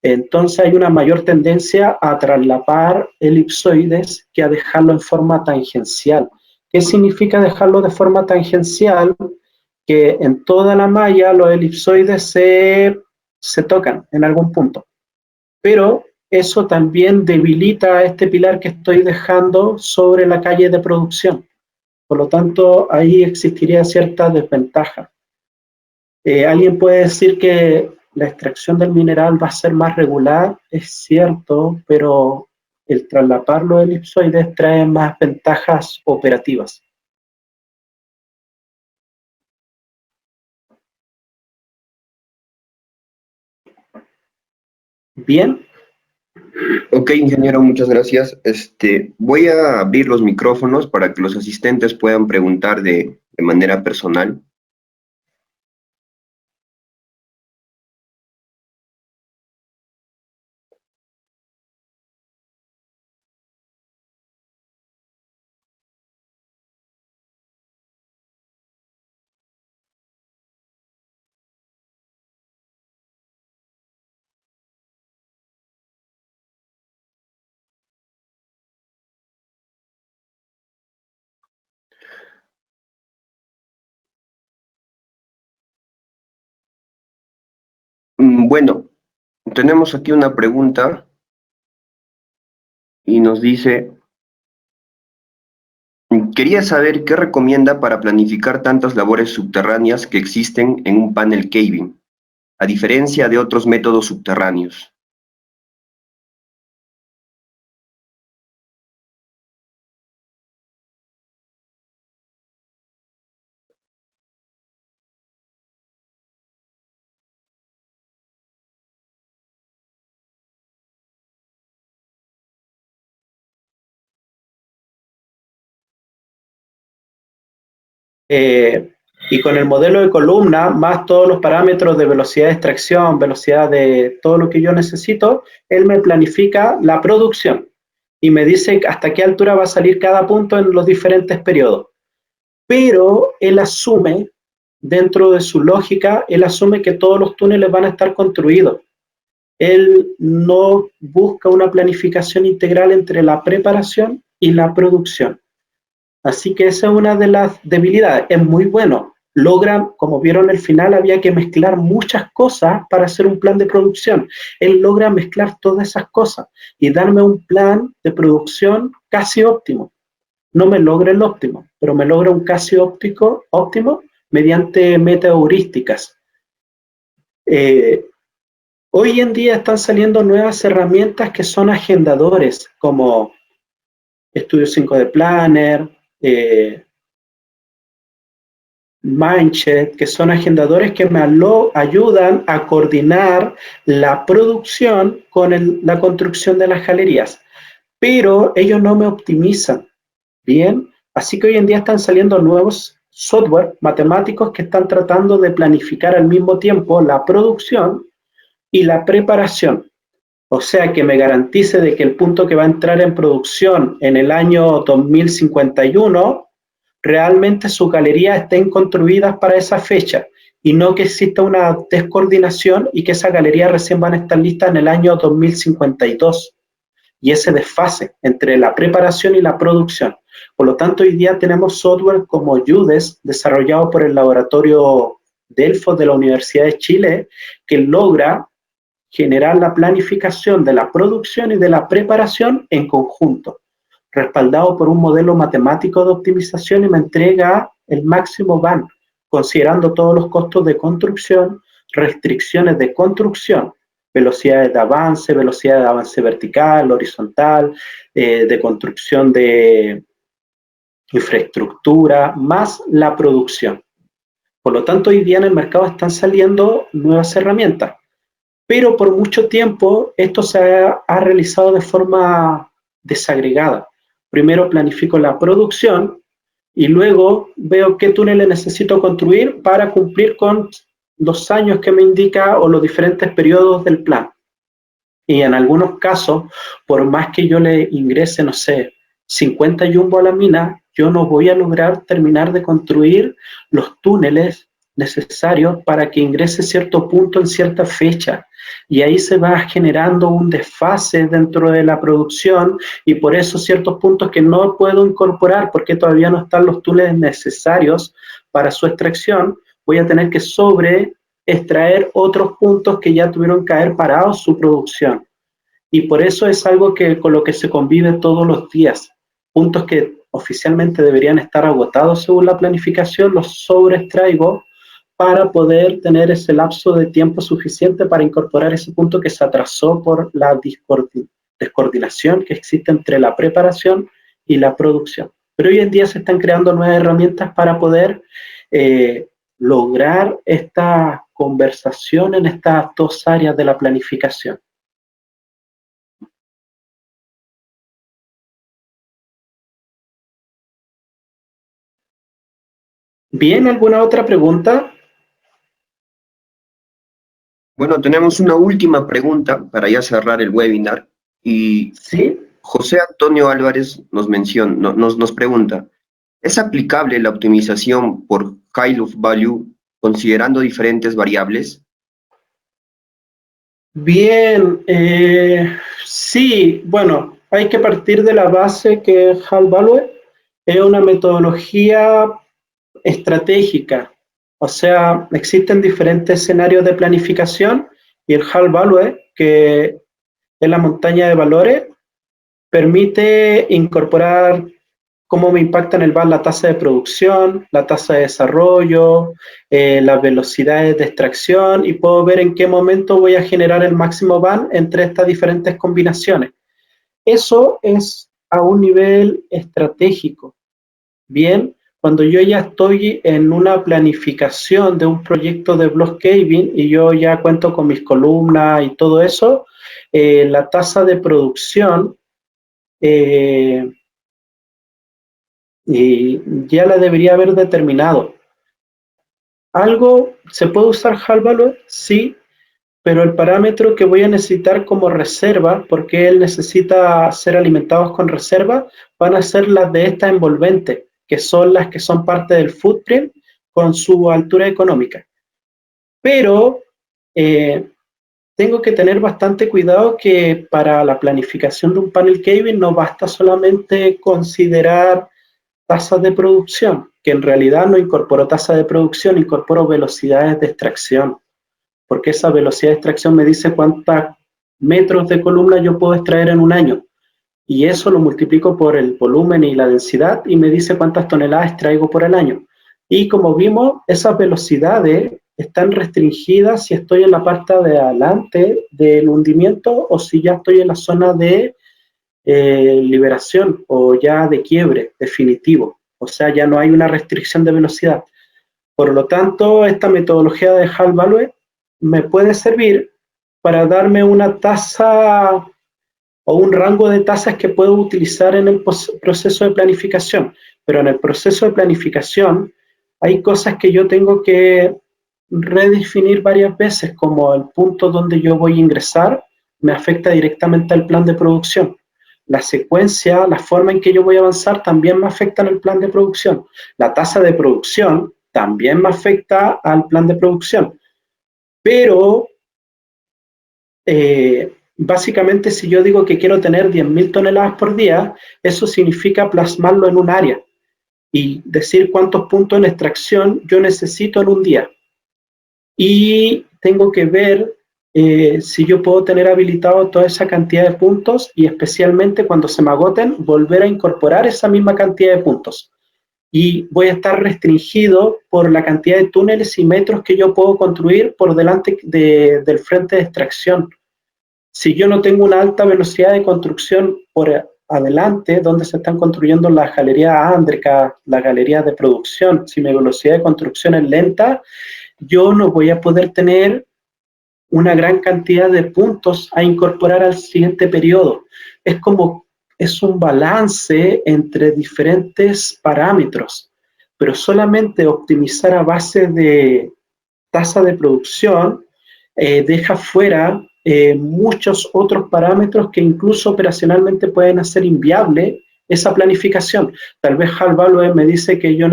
Entonces hay una mayor tendencia a traslapar elipsoides que a dejarlo en forma tangencial. ¿Qué significa dejarlo de forma tangencial? Que en toda la malla los elipsoides se tocan en algún punto, pero eso también debilita a este pilar que estoy dejando sobre la calle de producción. Por lo tanto, ahí existiría cierta desventaja. Alguien puede decir que la extracción del mineral va a ser más regular, es cierto, pero el traslapar los elipsoides trae más ventajas operativas. Bien. Ok, ingeniero, muchas gracias. Voy a abrir los micrófonos para que los asistentes puedan preguntar de manera personal. Bueno, tenemos aquí una pregunta y nos dice, quería saber qué recomienda para planificar tantas labores subterráneas que existen en un panel caving, a diferencia de otros métodos subterráneos. y con el modelo de columna, más todos los parámetros de velocidad de extracción, velocidad de todo lo que yo necesito, él me planifica la producción y me dice hasta qué altura va a salir cada punto en los diferentes periodos. Pero él asume, dentro de su lógica, él asume que todos los túneles van a estar construidos. Él no busca una planificación integral entre la preparación y la producción. Así que esa es una de las debilidades. Es muy bueno. Logra, como vieron al final, había que mezclar muchas cosas para hacer un plan de producción. Él logra mezclar todas esas cosas y darme un plan de producción casi óptimo. No me logra el óptimo, pero me logra un casi óptimo mediante metaheurísticas. Hoy en día están saliendo nuevas herramientas que son agendadores, como Studio 5D Planner, Mindset, que son agendadores que me ayudan a coordinar la producción con la construcción de las galerías, pero ellos no me optimizan, ¿bien? Así que hoy en día están saliendo nuevos software matemáticos que están tratando de planificar al mismo tiempo la producción y la preparación. O sea, que me garantice de que el punto que va a entrar en producción en el año 2051, realmente sus galerías estén construidas para esa fecha y no que exista una descoordinación y que esas galerías recién van a estar listas en el año 2052. Y ese desfase entre la preparación y la producción. Por lo tanto, hoy día tenemos software como UDES, desarrollado por el laboratorio Delfos de la Universidad de Chile, que logra generar la planificación de la producción y de la preparación en conjunto, respaldado por un modelo matemático de optimización y me entrega el máximo VAN, considerando todos los costos de construcción, restricciones de construcción, velocidades de avance vertical, horizontal, de construcción de infraestructura, más la producción. Por lo tanto, hoy día en el mercado están saliendo nuevas herramientas, pero por mucho tiempo esto se ha realizado de forma desagregada. Primero planifico la producción y luego veo qué túneles necesito construir para cumplir con los años que me indica o los diferentes periodos del plan. Y en algunos casos, por más que yo le ingrese, no sé, 50 jumbo a la mina, yo no voy a lograr terminar de construir los túneles necesarios para que ingrese cierto punto en cierta fecha. Y ahí se va generando un desfase dentro de la producción y por eso ciertos puntos que no puedo incorporar porque todavía no están los túneles necesarios para su extracción, voy a tener que extraer otros puntos que ya tuvieron que haber parado su producción. Y por eso es algo con lo que se convive todos los días. Puntos que oficialmente deberían estar agotados según la planificación, los sobreextraigo para poder tener ese lapso de tiempo suficiente para incorporar ese punto que se atrasó por la descoordinación que existe entre la preparación y la producción. Pero hoy en día se están creando nuevas herramientas para poder lograr esta conversación en estas dos áreas de la planificación. Bien, ¿alguna otra pregunta? Bueno, tenemos una última pregunta para ya cerrar el webinar y Sí. José Antonio Álvarez nos pregunta, ¿es aplicable la optimización por High of Value considerando diferentes variables? Bien, sí, bueno, hay que partir de la base que Hall Value es una metodología estratégica, o sea, existen diferentes escenarios de planificación y el Hall Value, que es la montaña de valores, permite incorporar cómo me impacta en el VAR la tasa de producción, la tasa de desarrollo, las velocidades de extracción y puedo ver en qué momento voy a generar el máximo VAR entre estas diferentes combinaciones. Eso es a un nivel estratégico. Bien, cuando yo ya estoy en una planificación de un proyecto de block caving y yo ya cuento con mis columnas y todo eso, la tasa de producción y ya la debería haber determinado. ¿Algo se puede usar Hall Value? Sí, pero el parámetro que voy a necesitar como reserva, porque él necesita ser alimentados con reserva, van a ser las de esta envolvente, que son las que son parte del footprint con su altura económica. Pero tengo que tener bastante cuidado que para la planificación de un panel caving no basta solamente considerar tasas de producción, que en realidad no incorporo tasa de producción, incorporo velocidades de extracción, porque esa velocidad de extracción me dice cuántos metros de columna yo puedo extraer en un año, y eso lo multiplico por el volumen y la densidad y me dice cuántas toneladas extraigo por el año. Y como vimos, esas velocidades están restringidas si estoy en la parte de adelante del hundimiento o si ya estoy en la zona de liberación o ya de quiebre definitivo. O sea, ya no hay una restricción de velocidad. Por lo tanto, esta metodología de Hall Value me puede servir para darme una tasa o un rango de tasas que puedo utilizar en el proceso de planificación. Pero en el proceso de planificación hay cosas que yo tengo que redefinir varias veces, como el punto donde yo voy a ingresar me afecta directamente al plan de producción. La secuencia, la forma en que yo voy a avanzar también me afecta en el plan de producción. La tasa de producción también me afecta al plan de producción. Pero básicamente si yo digo que quiero tener 10.000 toneladas por día, eso significa plasmarlo en un área y decir cuántos puntos en extracción yo necesito en un día. Y tengo que ver si yo puedo tener habilitado toda esa cantidad de puntos y especialmente cuando se me agoten, volver a incorporar esa misma cantidad de puntos. Y voy a estar restringido por la cantidad de túneles y metros que yo puedo construir por delante del frente de extracción. Si yo no tengo una alta velocidad de construcción por adelante, donde se están construyendo las galerías ándricas, las galerías de producción, si mi velocidad de construcción es lenta, yo no voy a poder tener una gran cantidad de puntos a incorporar al siguiente periodo. Es como, es un balance entre diferentes parámetros, pero solamente optimizar a base de tasa de producción deja fuera muchos otros parámetros que incluso operacionalmente pueden hacer inviable esa planificación. Tal vez Hall Value me dice que yo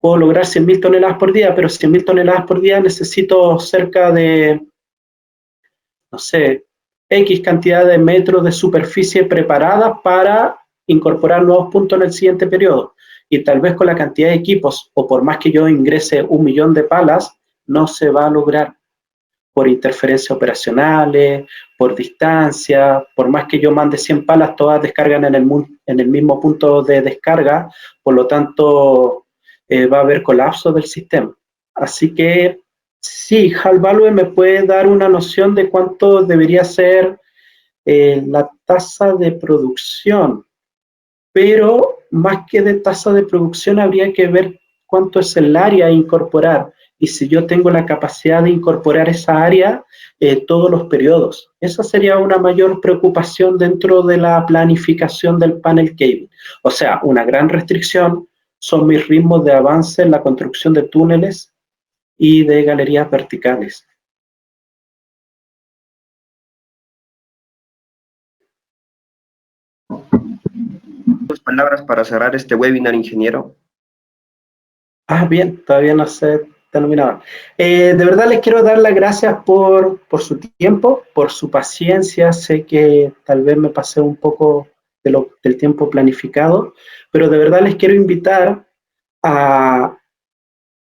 puedo lograr 100.000 toneladas por día, pero 100.000 toneladas por día necesito cerca de, no sé, X cantidad de metros de superficie preparada para incorporar nuevos puntos en el siguiente periodo. Y tal vez con la cantidad de equipos, o por más que yo ingrese 1.000.000 de palas, no se va a lograr por interferencias operacionales, por distancia, por más que yo mande 100 palas, todas descargan en el mismo punto de descarga, por lo tanto va a haber colapso del sistema. Así que sí, Hall Value me puede dar una noción de cuánto debería ser la tasa de producción, pero más que de tasa de producción habría que ver cuánto es el área a incorporar y si yo tengo la capacidad de incorporar esa área todos los periodos. Esa sería una mayor preocupación dentro de la planificación del panel caving. O sea, una gran restricción son mis ritmos de avance en la construcción de túneles y de galerías verticales. ¿Tus palabras para cerrar este webinar, ingeniero? Bien, todavía no se terminaba. De verdad les quiero dar las gracias por su tiempo, por su paciencia. Sé que tal vez me pasé un poco del tiempo planificado, pero de verdad les quiero invitar a,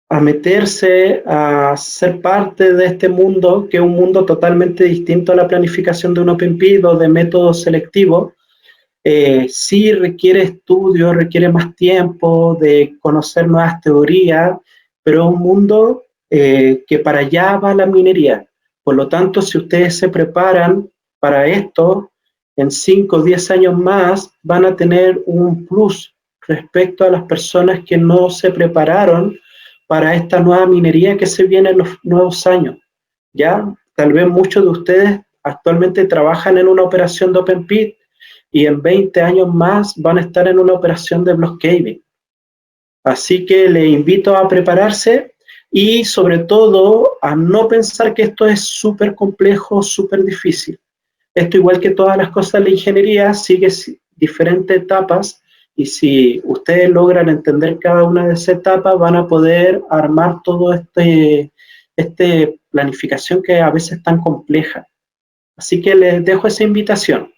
a meterse, a ser parte de este mundo, que es un mundo totalmente distinto a la planificación de un Open Pit o de métodos selectivos. Sí requiere estudio, requiere más tiempo de conocer nuevas teorías, pero es un mundo que para allá va la minería. Por lo tanto, si ustedes se preparan para esto, en 5 o 10 años más van a tener un plus respecto a las personas que no se prepararon para esta nueva minería que se viene en los nuevos años. Ya, tal vez muchos de ustedes actualmente trabajan en una operación de Open Pit, y en 20 años más van a estar en una operación de block caving. Así que les invito a prepararse y sobre todo a no pensar que esto es súper complejo, súper difícil. Esto, igual que todas las cosas de la ingeniería, sigue diferentes etapas, y si ustedes logran entender cada una de esas etapas, van a poder armar todo este planificación que a veces es tan compleja. Así que les dejo esa invitación.